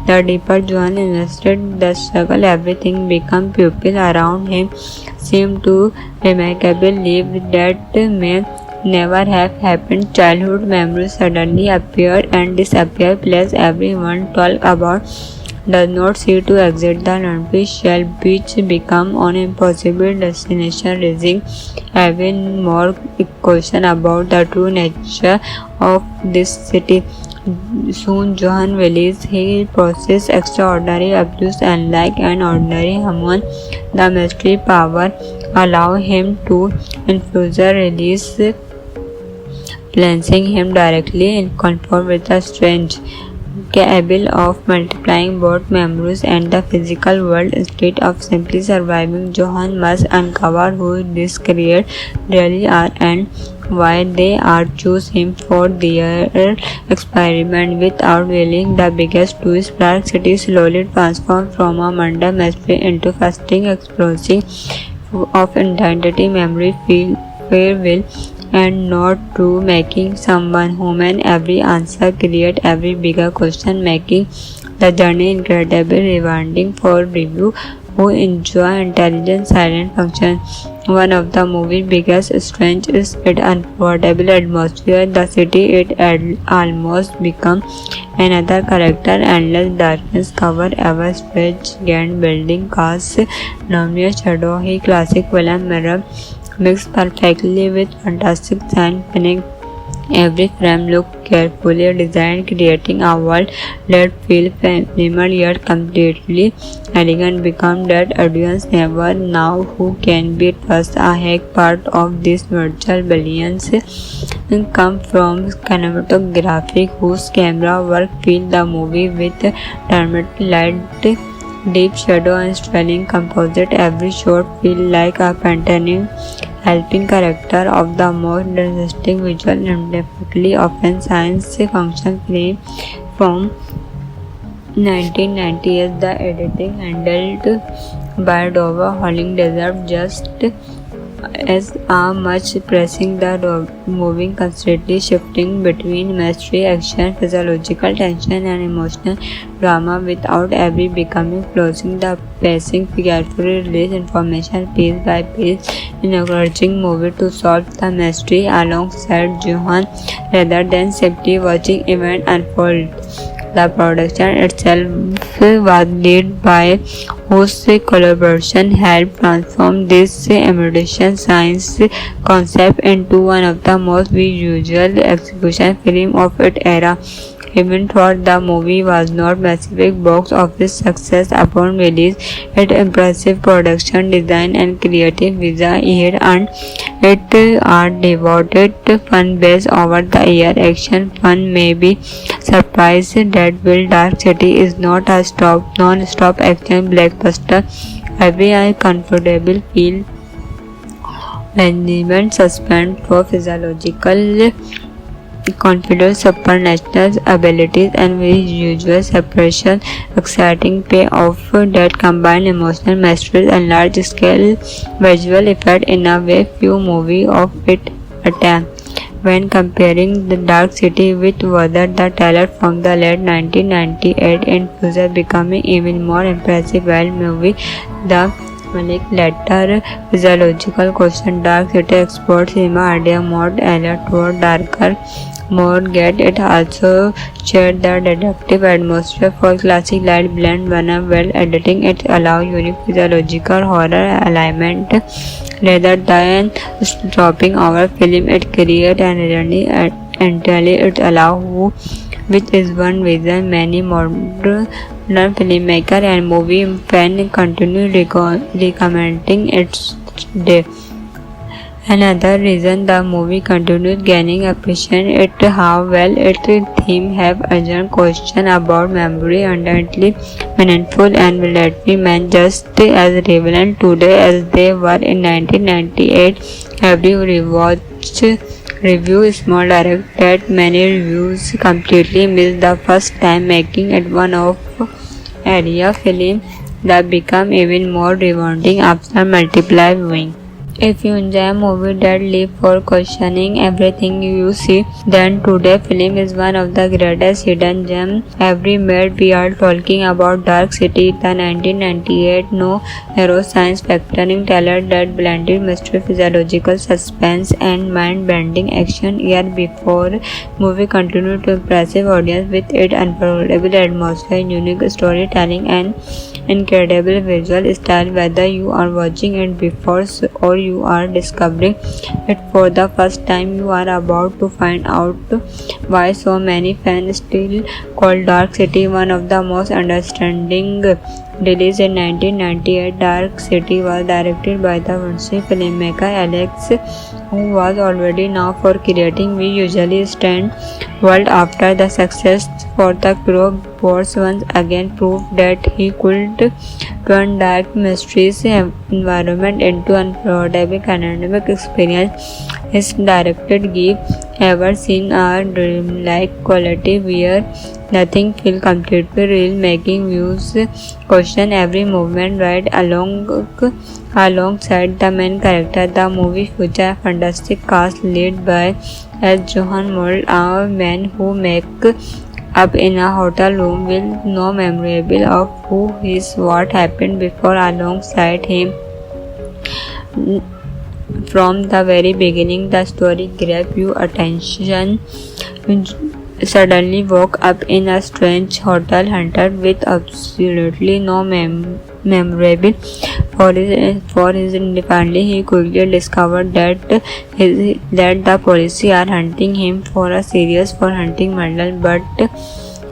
The deeper Johan invested the struggle, everything become pupil around him seemed to remarkably live that may never have happened. Childhood memories suddenly appeared and disappeared. Place everyone talk about does not seem to exit. The artificial beach become an impossible destination, raising even more question about the true nature of this city. Soon Johan realized he possessed extraordinary abilities unlike an ordinary human. The mystery power allow him to infuse release, placing him directly in contact with the strange, capable of multiplying both memories and the physical world. Instead of simply surviving, Johan must uncover who these creatures really are and why they are choose him for their experiment. Without revealing the biggest twist, Dark City slowly transforms from a murder mystery into fascinating exploration of identity, memory, farewell, and not true, making someone human. Every answer create every bigger question, making the journey incredibly rewarding for review who enjoy intelligent silent function. One of the movie's biggest strengths is its unforgettable atmosphere. The city it almost become another character. Endless darkness cover ever stretch giant building casts luminous shadow. He classic film mirror mixed perfectly with fantastic science fiction. Every frame looked carefully designed, creating a world that feels minimal yet completely elegant. Become that audience never know who can be trusted. A hack part of this virtual billions come from cinematography, whose camera work fill the movie with dramatic light, deep shadow, and styling composite. Every shot feels like a painting, helping character of the most interesting visual and definitely often science fiction film from 1998. The editing handled by Dova Holling deserved just as are much pressing the moving, constantly shifting between mystery, action, physiological tension, and emotional drama without ever becoming closing the pacing, carefully release information piece by piece, encouraging movie to solve the mystery alongside Johan rather than simply watching event unfold. The production itself was led by whose collaboration helped transform this emerging science concept into one of the most visual execution film of its era. Even though the movie was not massive box office success upon release, its impressive production design and creative vision it earned it are devoted fan base over the year. Action fun may be surprised that Will Dark City is not a non-stop action blockbuster. Every eye comfortable feel management suspense for physiological confidence, supernatural abilities, and visual separation, exciting payoff that combine emotional mastery and large-scale visual effect in a way few movies of its attempt. When comparing The Dark City with Whether the trailer from the late 1998 in future becoming even more impressive while movie the Malik later physiological question Dark City explores cinema idea more alert toward darker more get it also shared the detective atmosphere for classic light blend when well editing it allow unique physiological horror element rather than dropping our film it create an irony entirely it allow who which is one reason many modern filmmaker and movie fan continue recommending its day. Another reason the movie continues gaining appreciation is how well its theme have urgent question about memory undoubtedly meaningful and will remain just as relevant today as they were in 1998. Every rewatch review small direct that many reviews completely miss the first time making it one of area film that become even more rewarding after multiple viewing. If you enjoy a movie that leaves for questioning everything you see, then today's film is one of the greatest hidden gems ever made. We are talking about Dark City, the 1998 neuroscience factoring trailer that blended mystery, physiological suspense, and mind-bending action. Year before, movie continued to impressive audience with its unforgettable atmosphere, unique storytelling, and incredible visual style. Whether you are watching it before or you are discovering it for the first time, you are about to find out why so many fans still call Dark City one of the most understanding. Released in 1998, Dark City was directed by the French filmmaker Alex, who was already known for creating We Usually Stand World. After the success for The Crow, Boers once again proved that he could turn dark mysteries environment into unforgettable academic experience. His directed give ever seen a dreamlike quality where nothing feels completely real, making views question every movement right alongside the main character. The movie features a fantastic cast led by as Johan Mold, a man who make up in a hotel room with no memorable of who is what happened before alongside him. From the very beginning, the story grabs your attention. Suddenly woke up in a strange hotel haunted with absolutely no memorable for his family. He quickly discovered that the police are hunting him for a serious for hunting murder, but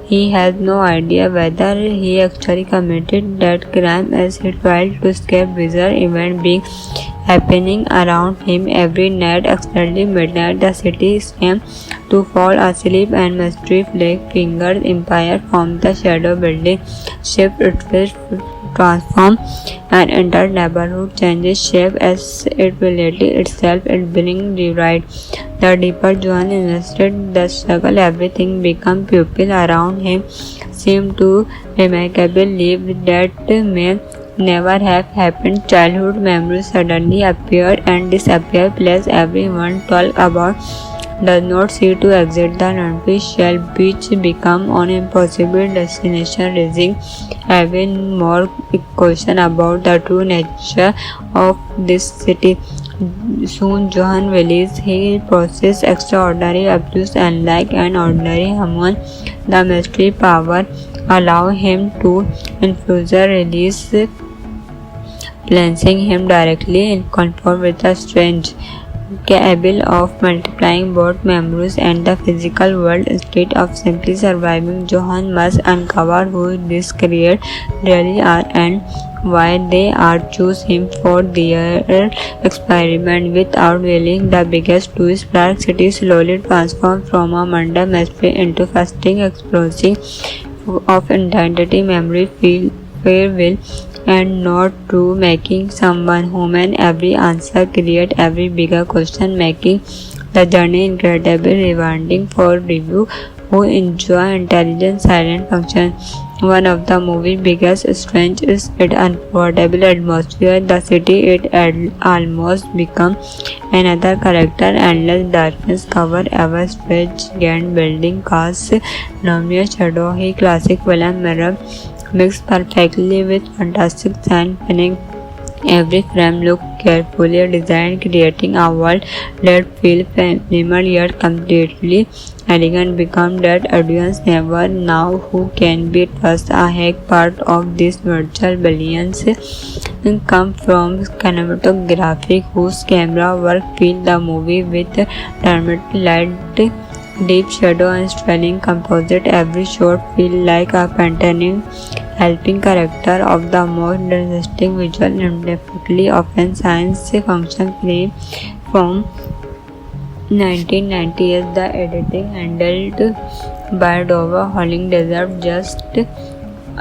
he has no idea whether he actually committed that crime as he tried to escape bizarre events being happening around him every night. Accidentally midnight, the city seemed to fall asleep and mystery fingered empire from the shadow building shift its transform and entire neighborhood changes shape as it reality itself it being rewrite. The deeper Joan invested the struggle, everything become people around him seemed to remarkably live that may never have happened. Childhood memories suddenly appear and disappear. Place everyone talk about does not seem to exit. The artificial beach become an impossible destination, raising even more question about the true nature of this city. Soon Johan realized he possessed extraordinary abilities. Unlike an ordinary human, the mystery power allow him to infuse release, placing him directly in contact with the strange, capable of multiplying both memories and the physical world. Instead of simply surviving, Johan must uncover who these creatures really are and why they are choose him for their experiment. Without revealing the biggest twist, Dark City slowly transforms from a mundane mystery into fascinating explosion of identity, memory, free will, and not true, making someone human. Every answer create every bigger question, making the journey incredibly rewarding for review who enjoy intelligent silent function. One of the movie's biggest strengths is its unforgettable atmosphere. The city it almost become another character. Endless darkness cover ever stretch giant building cast luminous shadow. He classic villain mirror mixed perfectly with fantastic science fiction. Every frame looked carefully designed, creating a world that feels familiar yet completely elegant. Become that audience never know who can be trusted. A hack part of this virtual billions come from cinematography, whose camera work fill the movie with dramatic light, deep shadow, and styling composite. Every shot feels like a painting, helping character of the most interesting visual indefinitely often science fiction film from 1998. The editing handled by Dova Holling deserved just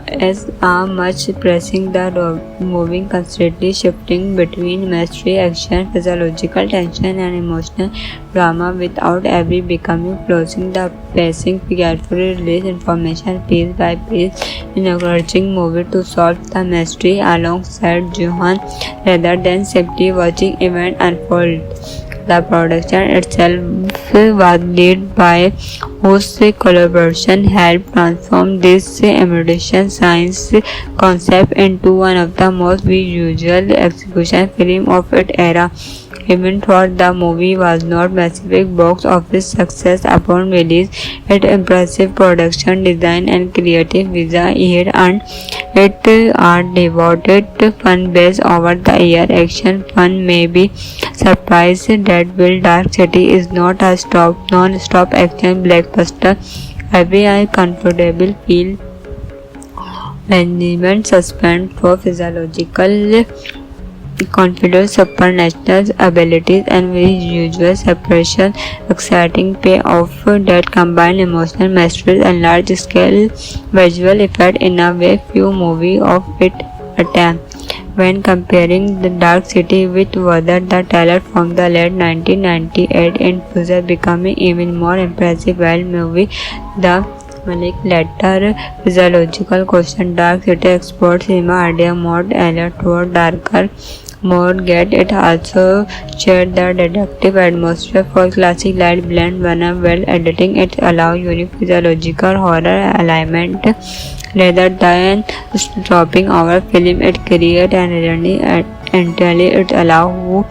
as much, pressing the moving constantly shifting between mystery, action, physiological tension, and emotional drama without ever becoming closing. The pacing carefully release information piece by piece, encouraging movie to solve the mystery alongside Johan rather than simply watching event unfold. The production itself was led by whose collaboration helped transform this emerging science concept into one of the most visual execution film of its era. Even though the movie was not massive box office success upon release, its impressive production design and creative vision here earned it are devoted fan base over the year. Action fun may be surprised that Will Dark City is not a non-stop action blockbuster. Every comfortable feel management suspense for physiological confidence, supernatural abilities, and visual separation, exciting payoff that combine emotional mastery and large-scale visual effect in a way few movies of its attempt. When comparing The Dark City with Weather, the trailer from the late 1998 in future becoming even more impressive. While movie The Malik later physiological question Dark City explores cinema idea more alert toward darker more get it also shared the detective atmosphere for classic light blend when well editing it allow unique physiological horror element rather than stopping our film. It create an irony entirely it allow who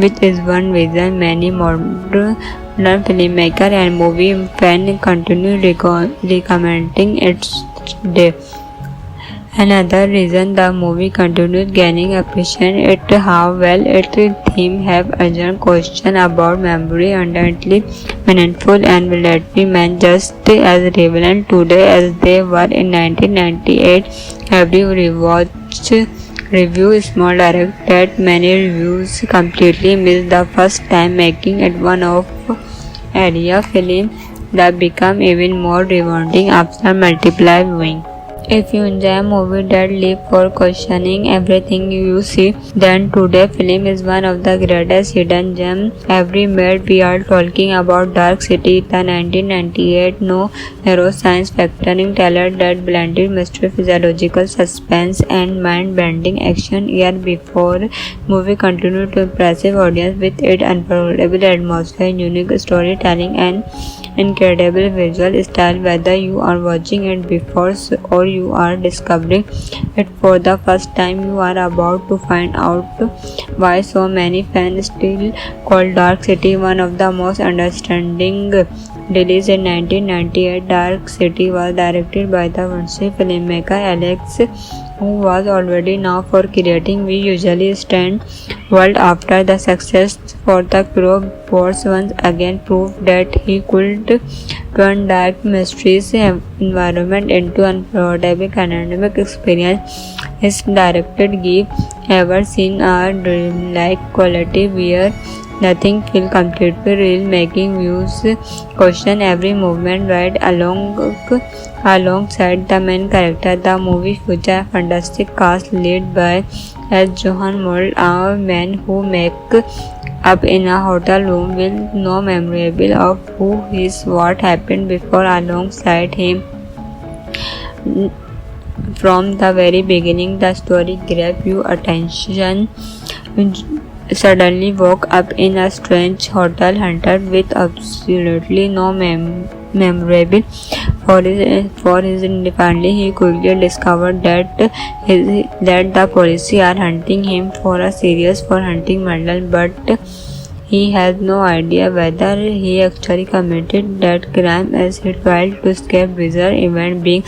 which is one reason many modern filmmaker and movie fan continue recommending its day. Another reason the movie continues gaining appreciation is how well its theme have urgent question about memory, undoubtedly meaningful and relatively men just as relevant today as they were in 1998. Every rewatch review small direct that many reviews completely miss the first time, making it one of area film that become even more rewarding after multiple viewing. If you enjoy a movie that leaves for questioning everything you see, then today's film is one of the greatest hidden gems ever made. We are talking about Dark City, the 1998 neuroscience factoring thriller that blended mystery, physiological suspense, and mind-bending action. Year before, movie continued to impressive audience with its unforgettable atmosphere, unique storytelling, and incredible visual style. Whether you are watching it before or you are discovering it for the first time, you are about to find out why so many fans still call Dark City one of the most understanding. Released in 1998, Dark City was directed by the French filmmaker Alex, who was already known for creating We Usually Stand world. After the success for The Crow, Boss once again proved that he could turn dark mysteries environment into unforgettable academic experience. His directed give ever seen a dreamlike quality where nothing feels completely real, making views question every movement right alongside the main character. The movie features a fantastic cast led by Johan Mold, a man who make up in a hotel room with no memory of who is what happened before. Alongside him from the very beginning, the story grabs your attention. Suddenly woke up in a strange hotel hunted with absolutely no memorable for his independently. He quickly discovered that the police are hunting him for a serious for hunting murder, but he has no idea whether he actually committed that crime as he tried to escape bizarre events being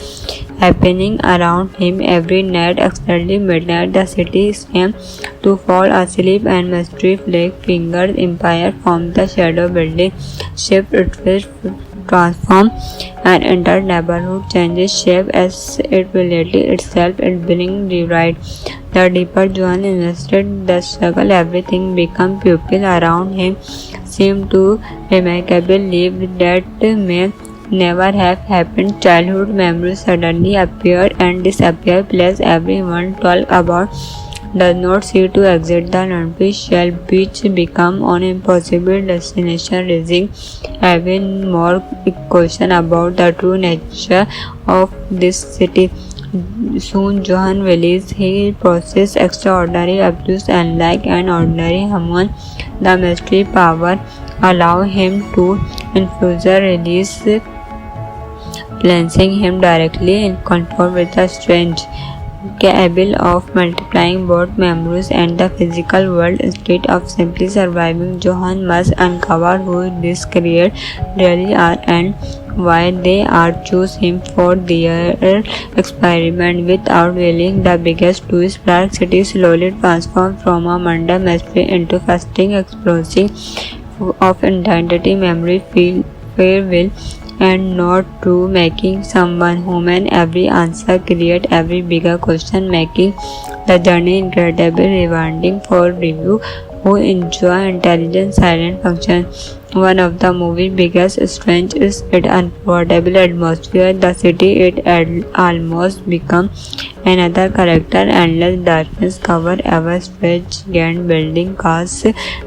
happening around him every night. Accidentally midnight, the city seemed to fall asleep and mystery fingers empire from the shadow building shift its transform and entire neighborhood changes shape as it reality itself it being rewrite. The deeper Johan invested the struggle, everything became pupil around him seemed to remarkable live that may never have happened. Childhood memories suddenly appeared and disappeared. Place everyone talk about does not see to exit the Nunfish shell, which become an impossible destination, raising even more question about the true nature of this city. Soon Johan realized he possessed extraordinary abilities unlike an ordinary human. The mystery power allowed him to infuse release, placing him directly in contact with the strange, capable of multiplying both memories and the physical world. Instead of simply surviving, Johan must uncover who these creatures really are and why they are choose him for their experiment. Without revealing the biggest twist, Dark City slowly transformed from a mundane mystery into fascinating exploration of identity, memory, farewell, and not true, making someone human. Every answer create every bigger question, making the journey incredibly rewarding for review who enjoy intelligent silent function. One of the movie's biggest strengths is its unforgettable atmosphere. The city it almost become another character. Endless darkness cover ever stretch grand building casts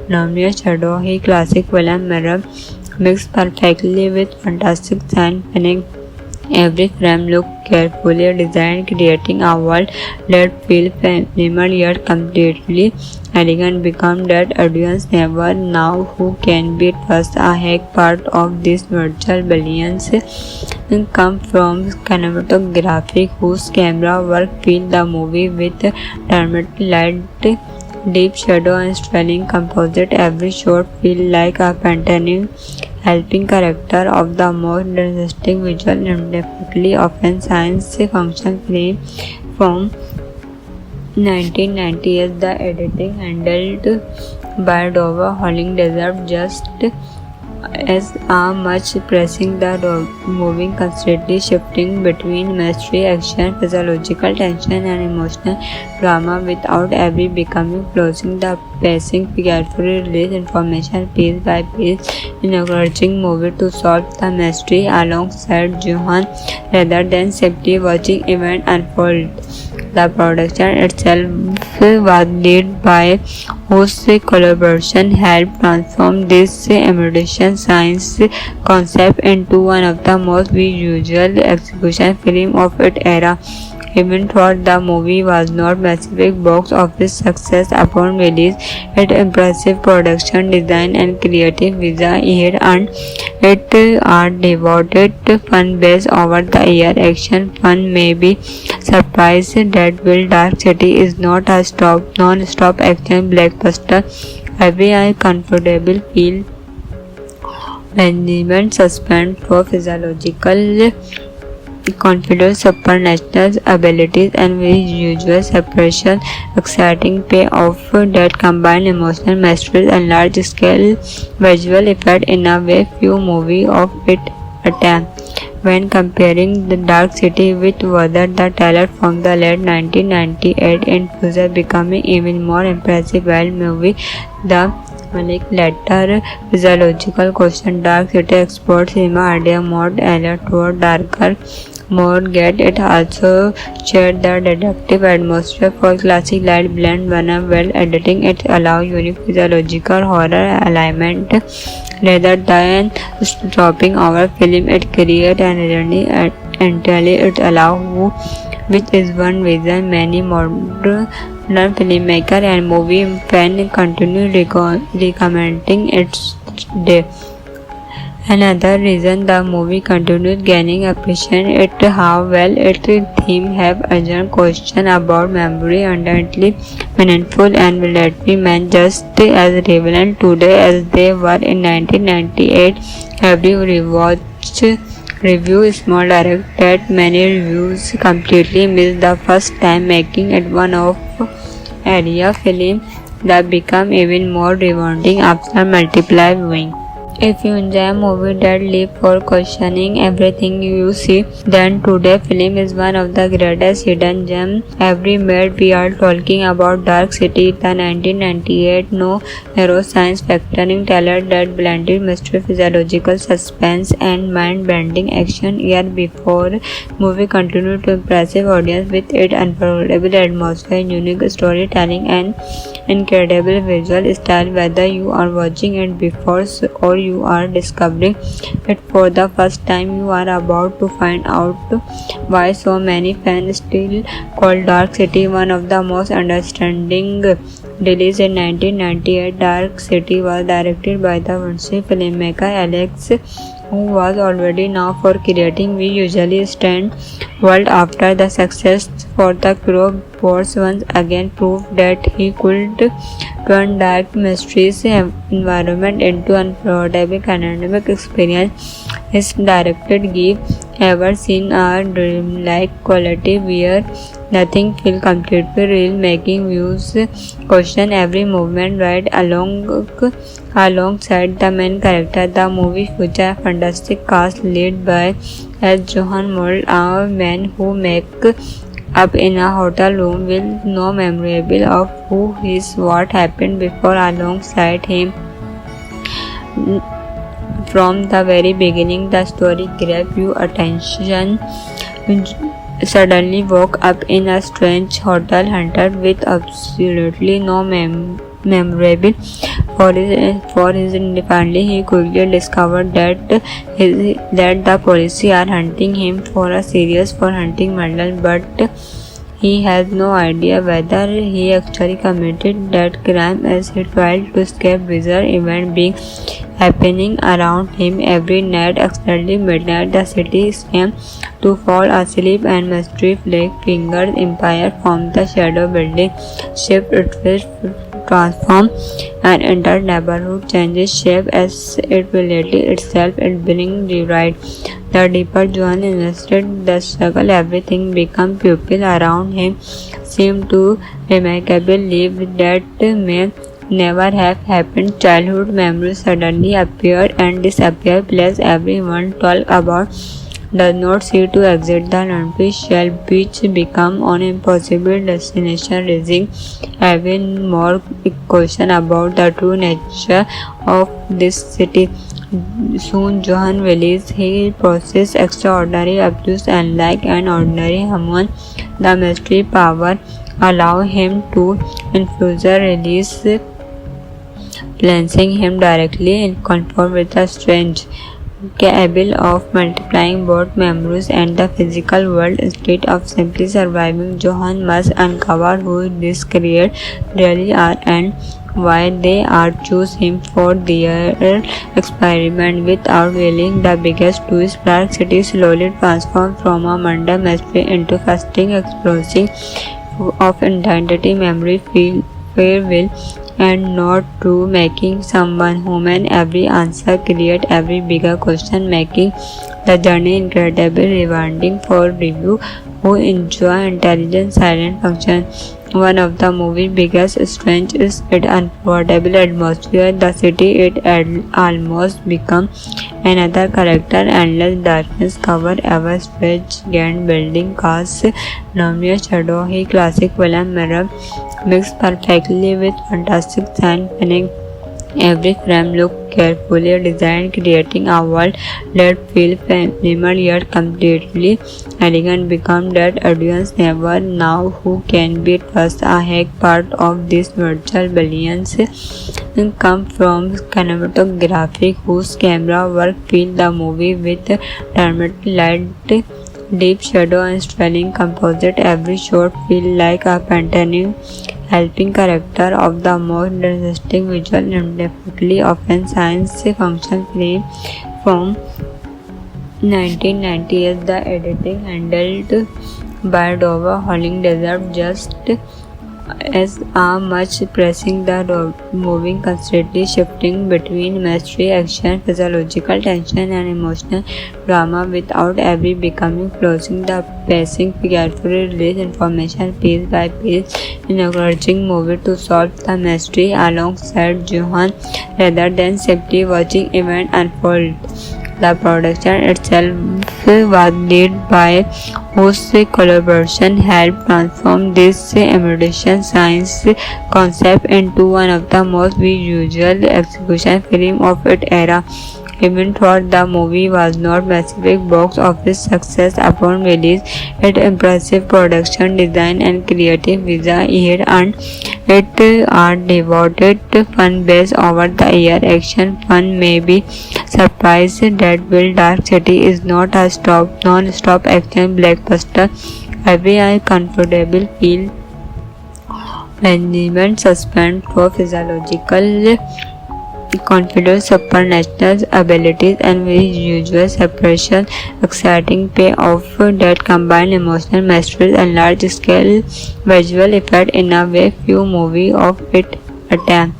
luminous shadow. He classic film mirror mixed perfectly with fantastic science fiction. Every frame looked carefully designed, creating a world that feels familiar yet completely elegant. Become that audience never know who can be trust. A hack part of this virtual billions come from cinematography whose camera work fill the movie with dramatic light, deep shadow and sterling composite. Every shot feels like a painting, helping character of the most interesting visual and definitely often science fiction film from 1998. The editing handled by Dover Holling deserved just much pressing the moving, constantly shifting between mystery, action, physiological tension, and emotional drama without ever becoming closing the pacing, carefully release information piece by piece, encouraging movie to solve the mystery alongside Johan rather than simply watching event unfold. The production itself was led by whose collaboration helped transform this emerging science concept into one of the most visual execution film of its era. Even though the movie was not massive box office success upon release, its impressive production design and creative vision it earned it a devoted fan base over the year. Action fan may be surprised that Will Dark City is not a non-stop action blockbuster. Every eye comfortable feel management suspense for physiological confidence, supernatural abilities, and visual separation, exciting payoff that combine emotional mastery and large-scale visual effect in a way few movies of its attempt. When comparing The Dark City with Whether the Teller from the late 1998 in becoming even more impressive while movie the later physiological question Dark City explores cinema idea more alert toward darker more get it also shared the detective atmosphere for classic light blend when well editing it allow unique physiological horror element rather than dropping our film it create an journey entirely it allow which is one reason many modern filmmaker and movie fan continue recommending its day. Another reason the movie continues gaining appreciation is how well its theme have urgent question about memory undoubtedly meaningful and will be meant just as relevant today as they were in 1998. Every rewatch review small direct that many reviews completely miss the first time making it one of area film that become even more rewarding after multiple viewing. If you enjoy a movie that leaves for questioning everything you see, then today's film is one of the greatest hidden gems ever made. We are talking about Dark City, the 1998 neuroscience factoring thriller that blended mystery, physiological suspense, and mind-bending action. Year before, movie continued to impress audience with its unforgettable atmosphere, unique storytelling, and incredible visual style. Whether you are watching it before or you are discovering it for the first time, you are about to find out why so many fans still call Dark City one of the most understanding. Released in 1998, Dark City was directed by the French filmmaker Alex, who was already known for creating We Usually Stand world after the success for The Crow. Boards once again proved that he could turn dark mysterious environment into unforgettable academic experience. His directed give ever seen a dreamlike quality where nothing feels completely real, making views question every movement right alongside the main character. The movie features a fantastic cast led by Johan Moll, a man who make up in a hotel room with no memory of who is what happened before alongside him. From the very beginning, the story grabs your attention. Suddenly woke up in a strange hotel haunted with absolutely no memorable for his family. He quickly discovered that the police are hunting him for a serious for hunting murder, but he has no idea whether he actually committed that crime as he tried to escape bizarre events being happening around him every night. Accidentally midnight, the city seems to fall asleep and mystery fingers empire from the shadow building shift its transform and entire neighborhood changes shape as it related itself and bring rewrite. The deeper Johan invested the struggle, everything become people around him seemed to remarkably live that may never have happened. Childhood memories suddenly appear and disappear. Plus, everyone talk about does not see to exit the artificial beach become an impossible destination, raising even more question about the true nature of this city. Soon Johan realizes he possesses extraordinary abilities unlike an ordinary human. The mystery power allow him to infuse release, placing him directly in contact with the strange, capable of multiplying both memories and the physical world instead of simply surviving. Johan must uncover who these creatures really are and why they are choose him for their experiment. Without revealing the biggest twist, Dark City slowly transforms from a murder mystery into fascinating exploration of identity, memory, farewell, and not true, making someone human. Every answer create every bigger question, making the journey incredibly rewarding for review who enjoy intelligent silent function. One of the movie's biggest strengths is its unforgettable atmosphere. The city it almost become another character. Endless darkness cover ever stretch grand building cast luminous shadow. He classic villain mirror mixed perfectly with fantastic science fiction. Every frame looked carefully designed, creating a world that feels familiar yet completely elegant. Become that audience never know who can be trusted. A hack part of this virtual billions come from cinematography, whose camera work filled the movie with dramatic light, deep shadow, and styling composite. Every shot feels like a painting, helping character of the most interesting visual and definitely often science fiction film from 1998. The editing handled by Dova Holling deserved just as much, pressing the moving constantly shifting between mystery, action, physiological tension, and emotional drama without ever becoming closing. The pacing carefully release information piece by piece, encouraging movie to solve the mystery alongside Johan rather than simply watching event unfold. The production itself was led by whose collaboration helped transform this emerging science concept into one of the most visual execution film of its era. Even though the movie was not massive box office success upon release, its impressive production design and creative vision it earned it are devoted fan base over the year. Action fun may be surprised that Will Dark City is not a non-stop action blockbuster. Every comfortable feel management suspense for physiological confidence, supernatural abilities, and visual separation, exciting payoff that combine emotional mastery and large-scale visual effect in a way few movies of its attempt.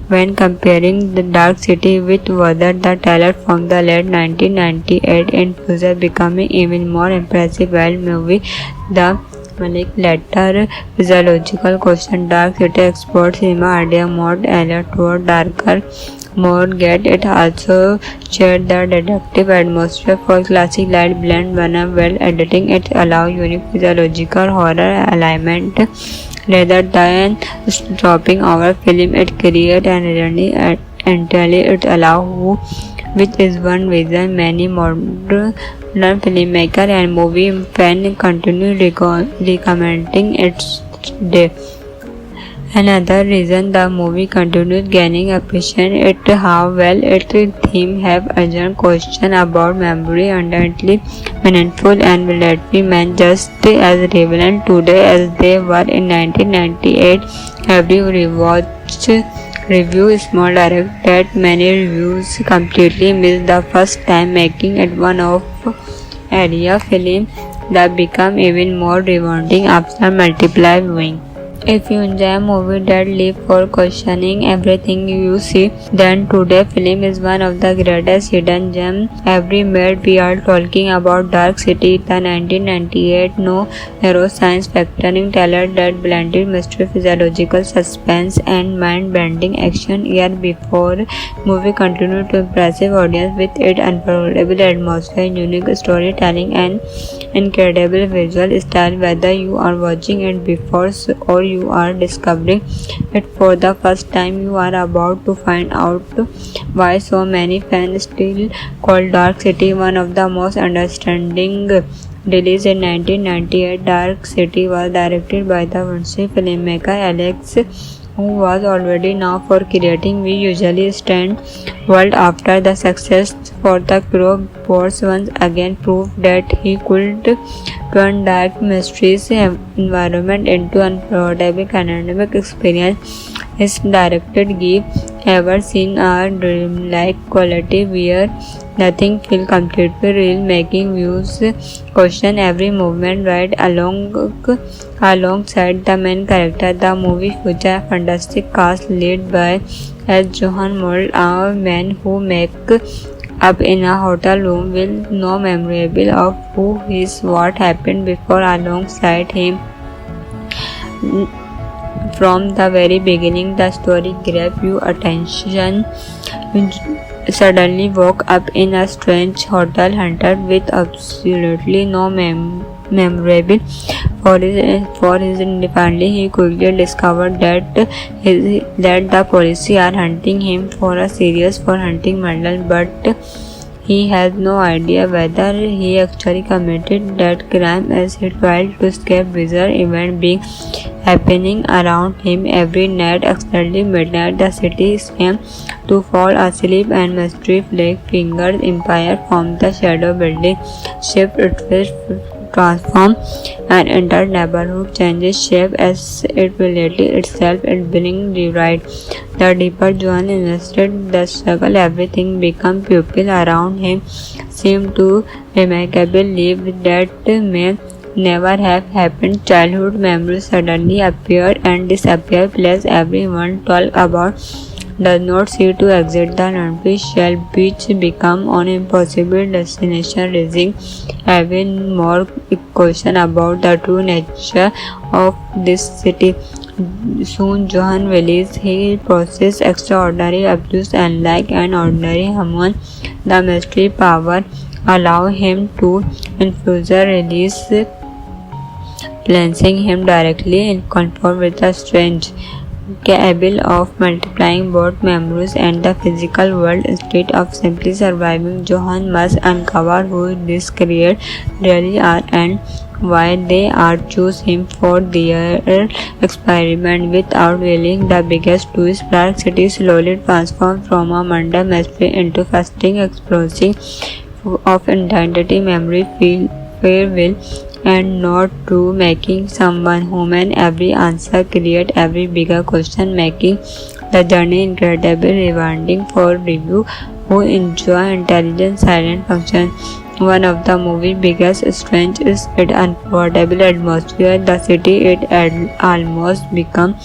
When comparing The Dark City with Weather, the trailer from the late 1998 infused becoming even more impressive while movie the Malik later physiological question. Dark City explores cinema idea more alert toward darker more get. It also shared the detective atmosphere for classic light blend when well editing. It allows unique physiological horror element rather than dropping our film. It creates an irony entirely. It allows which is one reason many modern filmmaker and movie fans continue recommending it today. Another reason the movie continues gaining appreciation is how well its theme have urgent question about memory, undoubtedly meaningful and relatively men just as relevant today as they were in 1998. Every rewatch review is more direct that many reviews completely miss the first time, making it one of area film that become even more rewarding after multiple viewing. If you enjoy a movie that leaves for questioning everything you see, then today's film is one of the greatest hidden gems ever made. We are talking about Dark City, the 1998 neuroscience factoring thriller that blended mystery, physiological suspense, and mind-bending action. Year before, movie continued to impressive audience with its unforgettable atmosphere, unique storytelling, and incredible visual style. Whether you are watching it before or you are discovering it for the first time, you are about to find out why so many fans still call Dark City one of the most understanding. Released in 1998, Dark City was directed by the French filmmaker Alex, who was already known for creating We Usually Stand world. After the success for The Crow, Boss once again proved that he could turn dark mysterious environment into unforgettable academic experience. His directed give ever seen a dreamlike quality where nothing feels completely real, making views question every movement right alongside the main character. The movie features a fantastic cast led by Johan Mold, a man who make up in a hotel room with no memory of who is what happened before. Alongside him from the very beginning, the story grabs your attention. Suddenly woke up in a strange hotel hunted with absolutely no memorable for his independently. He quickly discovered that the police are hunting him for a serious for hunting murder, but he has no idea whether he actually committed that crime as he tried to escape bizarre events being happening around him every night. Exactly midnight, the city seems to fall asleep and mystery flag fingers empire from the shadow building shift its transform and entire neighborhood changes shape as it reality itself it being rewrite. The deeper Joan invested the struggle, everything become pupil around him seemed to remarkable live that may never have happened. Childhood memories suddenly appear and disappear. Place everyone talk about does not seem to exit. The Nanfi shell beach become an impossible destination, raising even more question about the true nature of this city. Soon Johan realizes he possesses extraordinary abilities unlike an ordinary human. The mystery power allow him to infuse release, placing him directly in contact with the strange, capable of multiplying both memories and the physical world instead of simply surviving. Johan must uncover who these creatures really are and why they are choose him for their experiment. Without revealing the biggest twist, Dark City slowly transforms from a mundane mystery into fascinating exploration of identity, memory, free will, and not true, making someone human. Every answer create every bigger question, making the journey incredibly rewarding for review who enjoy intelligent silent function. One of the movie's biggest strengths is its unforgettable atmosphere. The city it almost become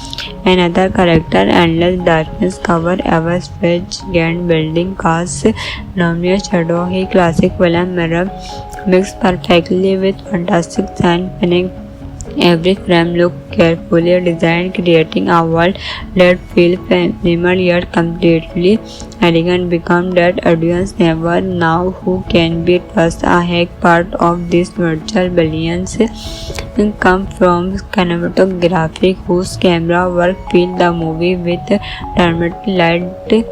another character. Endless darkness cover ever stretch grand building cast luminous shadow. He classic film mirror mixed perfectly with fantastic science fiction. Every frame looked carefully designed, creating a world that feels familiar yet completely elegant. Become that audience never know who can be trusted. A hack part of this virtual billions come from cinematography, whose camera work filled the movie with dramatic light,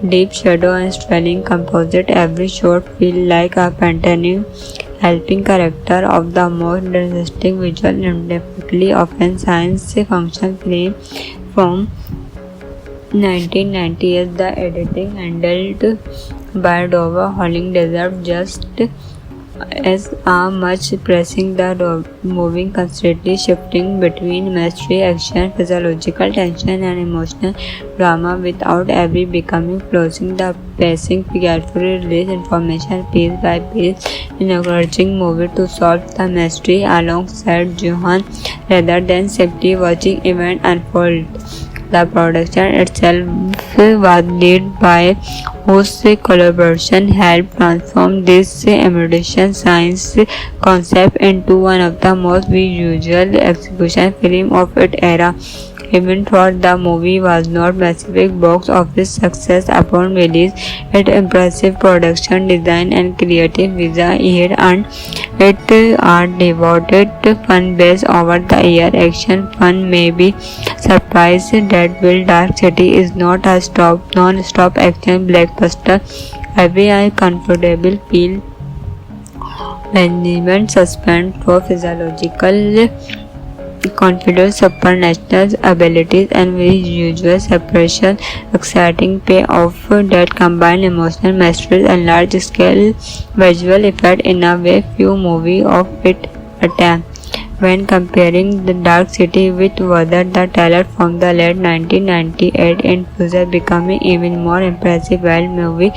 deep shadow, and styling composite. Every shot feels like a painting, helping character of the most realistic visual and often science fiction film from 1998. The editing handled by Dova Holling deserved just as are much pressing the moving, constantly shifting between mystery, action, physiological tension, and emotional drama without ever becoming closing the pacing carefully release information piece by piece, encouraging movie to solve the mystery alongside Johan rather than simply watching event unfold. The production itself was led by whose collaboration helped transform this emerging science concept into one of the most visual execution film of its era. Even though the movie was not massive box office success upon release, its impressive production design and creative vision here earned it a devoted fan base over the year. Action fun may be surprised that Will Dark City is not a non-stop action blockbuster. Every eye comfortable feel management suspense for physiological confidence, supernatural abilities, and visual separation, exciting payoff that combine emotional mastery and large-scale visual effect in a way few movies of its attempt. When comparing The Dark City with Weather the Teller from the late 1998 in Future becoming even more impressive wild movie,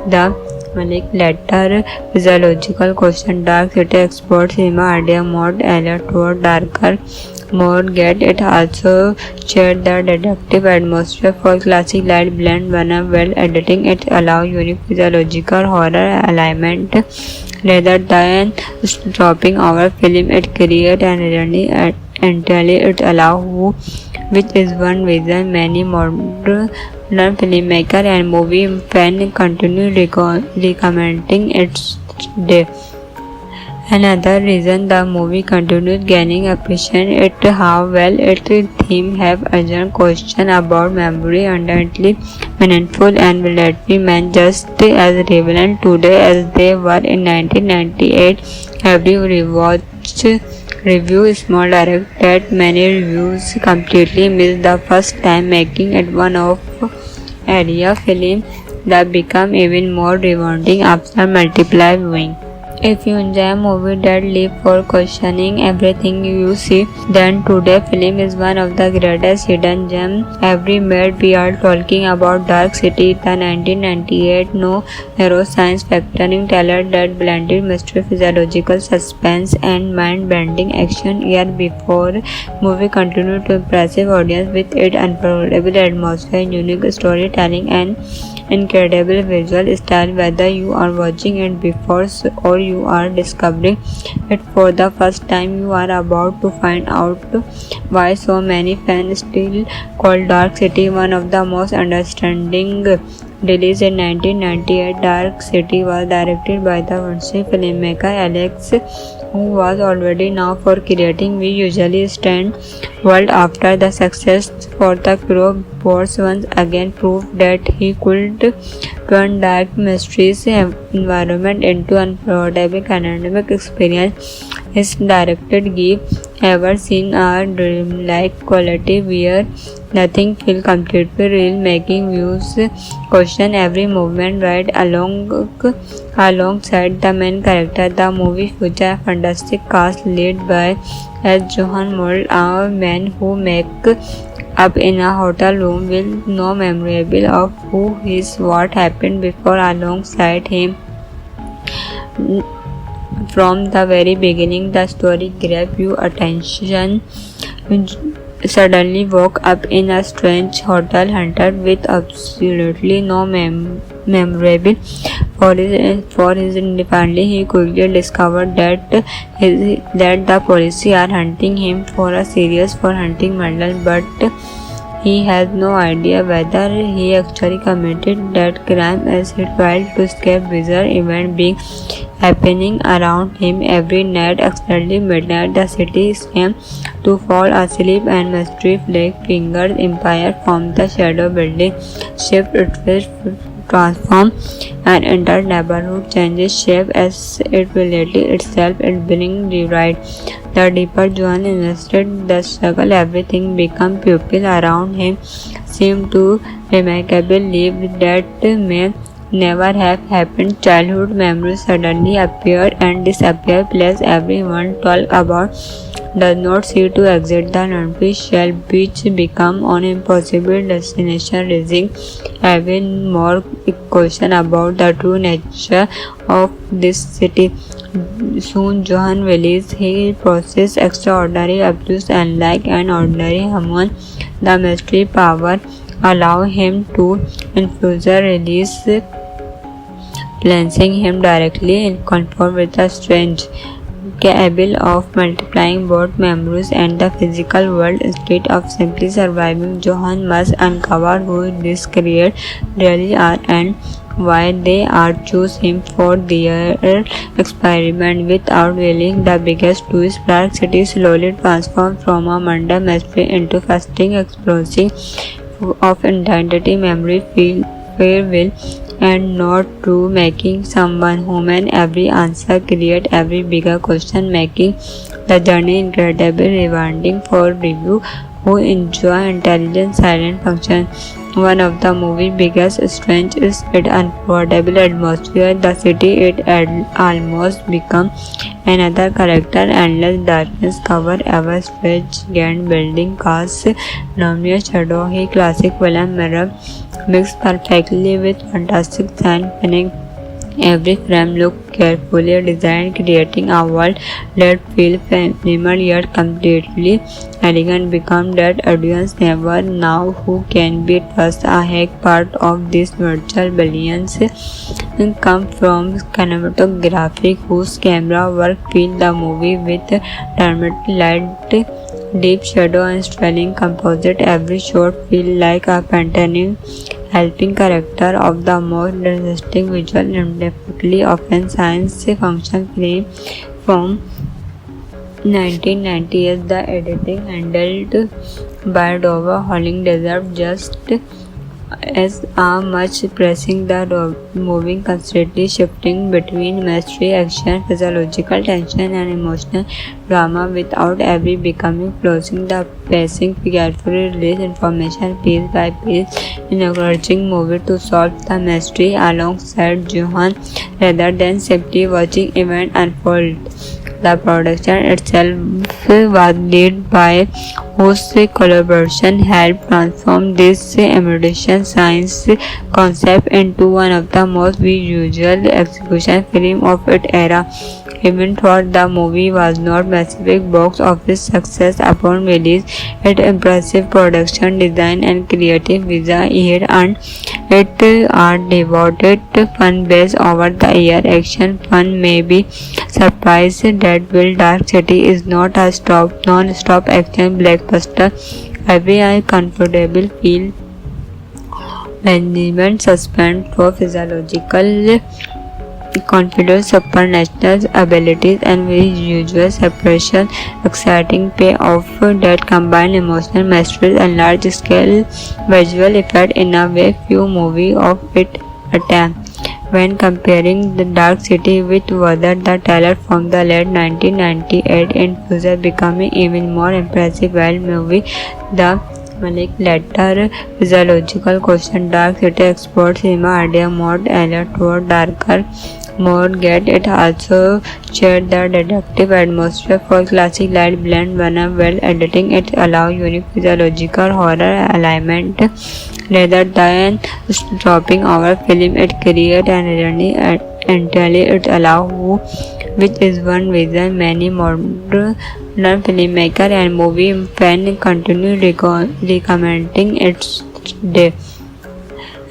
the Malik later physiological question Dark City explores cinema idea more alert toward darker more get it also shared the detective atmosphere for classic light blend when well editing it allow unique physiological horror element rather than dropping our film it create an irony entirely it allow who which is one reason many modern filmmaker and movie fan continue recommending its day. Another reason the movie continued gaining appreciation is how well its theme have urgent question about memory undoubtedly meaningful and will let be meant just as relevant today as they were in 1998. Every rewatch review small direct that many reviews completely missed the first time, making it one of area film that become even more rewarding after multiple viewing. If you enjoy a movie that leaves for questioning everything you see, then today film is one of the greatest hidden gems ever made. We are talking about Dark City, the 1998 neuroscience factoring thriller that blended mystery, physiological suspense, and mind-bending action. Year before, movie continued to impressive audience with its unforgettable atmosphere, unique storytelling, and incredible visual style. Whether you are watching it before or you are discovering it for the first time, you are about to find out why so many fans still call Dark City one of the most understanding. Released in 1998, Dark City was directed by the French filmmaker Alex, who was already known for creating we usually stand world after the success for The Crow. Wars once again proved that he could turn dark mysterious environment into unforgettable academic experience. His directed give ever seen a dreamlike quality where nothing feels completely real, making views question every movement right alongside the main character. The movie features a fantastic cast led by as Johan Mold, a man who make up in a hotel room with no memorable of who is what happened before alongside him. From the very beginning, the story grabbed your attention. Suddenly woke up in a strange hotel hunted with absolutely no memorable for his independently. He quickly discovered that the police are hunting him for a serious for hunting murder, but he has no idea whether he actually committed that crime as he tried to escape bizarre event being happening around him every night. Accidentally midnight, the city seemed to fall asleep and mystery fingers empire from the shadow building shift its transform and entire neighborhood changes shape as it related itself it brings rewrite. The deeper Johan invested the struggle, everything become pupil around him seemed to remarkably live that may never have happened. Childhood memories suddenly appear and disappear. Place everyone talk about does not seem to exit. The artificial beach become an impossible destination, raising even more question about the true nature of this city. Soon Johan realized he possessed extraordinary abilities, unlike an ordinary human. The mystery power allow him to infuse release, placing him directly in contact with the strange, capable of multiplying both memories and the physical world. Instead of simply surviving, Johan must uncover who these creatures really are and why they are choose him for their experiment. Without revealing the biggest twist, Dark City slowly transforms from a murder mystery into fascinating exploring of identity, memory, free will, and not true, making someone human. Every answer create every bigger question, making the journey incredibly rewarding for review who enjoy intelligent silent function. One of the movie's biggest strengths is its unforgettable atmosphere. The city it almost become another character. Endless darkness cover ever stretch giant building casts luminous shadow. He classic film mirror mixed perfectly with fantastic science fiction. Every frame looked carefully designed, creating a world that feels minimal yet completely elegant. Become that audience never know who can be trusted. A hack part of this virtual billions come from cinematography, whose camera work fill the movie with dramatic light, deep shadow, and sterling composite. Every shot feels like a painting, helping character of the most interesting visual and definitely often science fiction film from 1998. The editing handled by Dover Holling deserved just as much, pressing the moving constantly shifting between mystery, action, physiological tension, and emotional drama without ever becoming closing. The pacing carefully release information piece by piece, encouraging movie to solve the mystery alongside Johan rather than simply watching event unfold. The production itself was led by whose collaboration helped transform this emerging science concept into one of the most visual execution film of its era. Even though the movie was not massive box office success upon release, its impressive production design and creative vision here and it are devoted fan base over the year. Action fan may be surprised that Will Dark City is not a non-stop action blockbuster. Every comfortable feel management suspense for physiological confidence, supernatural abilities, and visual separation, exciting payoff that combine emotional mastery and large-scale visual effect in a way few movies of its attempt. When comparing The Dark City with Weather the Teller from the late 1998, Infuser becoming even more impressive while movie The Malik later physiological question. Dark City explores cinema idea more alert toward darker more get. It also shared the detective atmosphere for classic light blend when well editing. It allows unique physiological horror element rather than dropping our film. It creates an journey entirely. It allows which is one reason many modern filmmaker and movie fans continue recommending it today.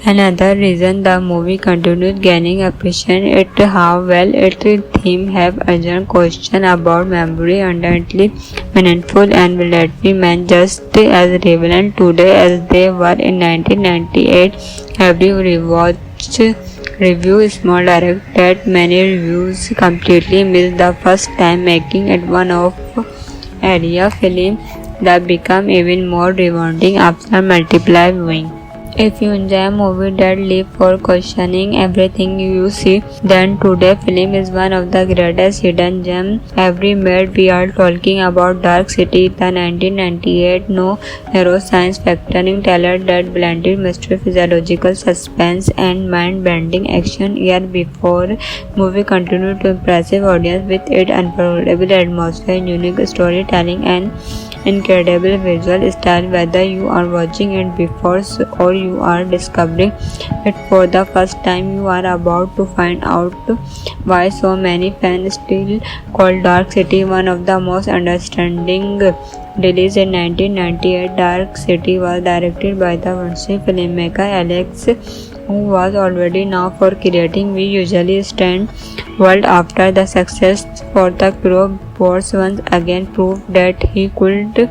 Another reason the movie continues gaining appreciation is how well its theme have urgent question about memory, undoubtedly meaningful and will it remain just as relevant today as they were in 1998. Every rewatch review small direct that many reviews completely miss the first time, making it one of area film that become even more rewarding after multiple viewing. If you enjoy a movie that leaves for questioning everything you see, then today's film is one of the greatest hidden gems ever made. We are talking about Dark City, the 1998 neuroscience fiction thriller that blended mystery, physiological suspense, and mind-bending action. Year before, movie continued to impress audience with its unforgettable atmosphere, unique storytelling, and incredible visual style. Whether you are watching it before or you are discovering it for the first time, you are about to find out why so many fans still call Dark City one of the most understanding. Released in 1998, Dark City was directed by the French filmmaker Alex, who was already known for creating We Usually Stand World. After the success for The Crow, Boss once again proved that he could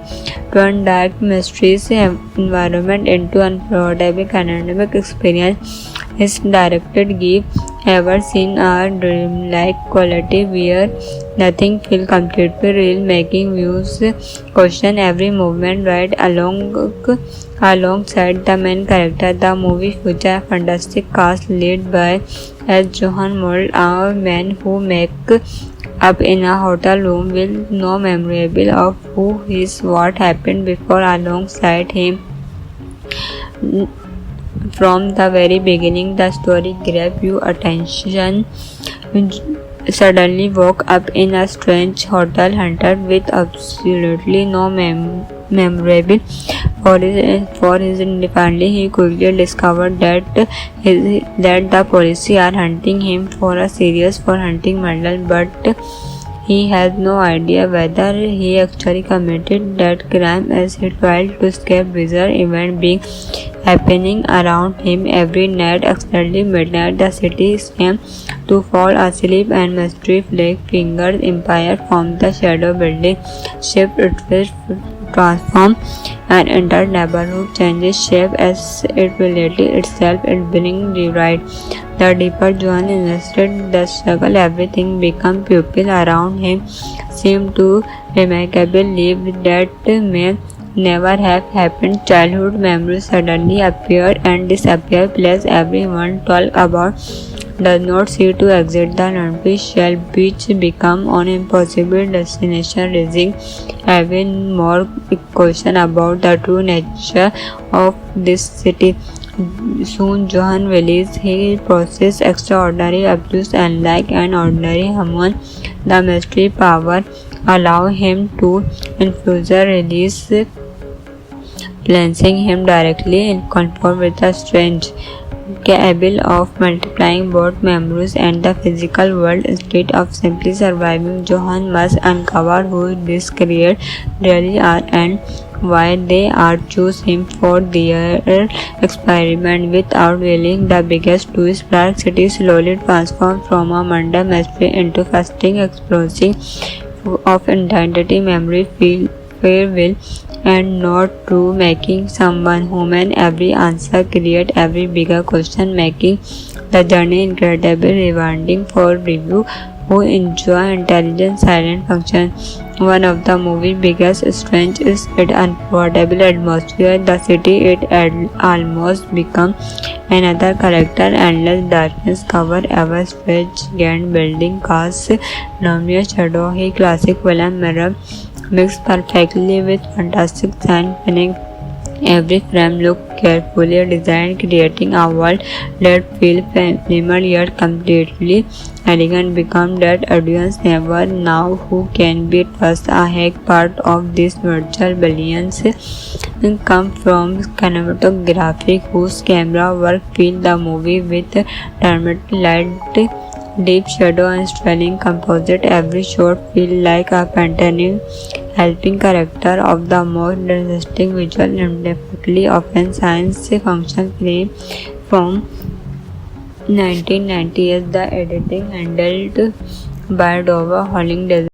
turn dark mysterious environment into unforgettable academic experience. His directed give ever seen a dreamlike quality where nothing feels completely real, making views question every movement right alongside the main character. The movie features a fantastic cast led by Johan Mold, a man who make up in a hotel room with no memory of who is what happened before. Alongside him from the very beginning, the story grabs your attention. Suddenly woke up in a strange hotel haunted with absolutely no memorable for his family. He quickly discovered that the police are hunting him for a serious for hunting murder, but he has no idea whether he actually committed that crime as he tried to escape bizarre events being happening around him every night. Exactly midnight, the city seems to fall asleep and mystery fingers empire from the shadow building shift its transform and entire neighborhood changes shape as it reality itself it being rewrite. The deeper Joan invested the struggle, everything become pupil around him seemed to remarkable live that may never have happened. Childhood memories suddenly appeared and disappeared. Place everyone talk about does not see to exit the artificial beach become an impossible destination, raising even more question about the true nature of this city. Soon Johan realized he possessed extraordinary abilities unlike an ordinary human. The mystery power allow him to infuse release, placing him directly in contact with the strange, capable of multiplying both memories and the physical world instead of simply surviving. Johan must uncover who these creatures really are and why they are choose him for their experiment. Without revealing the biggest twist, Dark City slowly transforms from a mundane mystery into fascinating exploration of identity, memory, farewell, and not true, making someone human. Every answer create every bigger question, making the journey incredibly rewarding for review who enjoy intelligent silent function. One of the movie's biggest strengths is its unforgettable atmosphere. The city it almost become another character. Endless darkness cover ever stretch grand building cast luminous shadow. He classic film mirror mixed perfectly with fantastic science fiction. Every frame looked carefully designed, creating a world that feels familiar yet completely elegant. Become that audience never know who can be trusted. A hack part of this virtual billions come from cinematography whose camera work fill the movie with dramatic light, deep shadow and styling composite. Every shot feels like a painting, helping character of the most interesting visual and definitely often science fiction film from 1990s. The editing handled by Dova Holling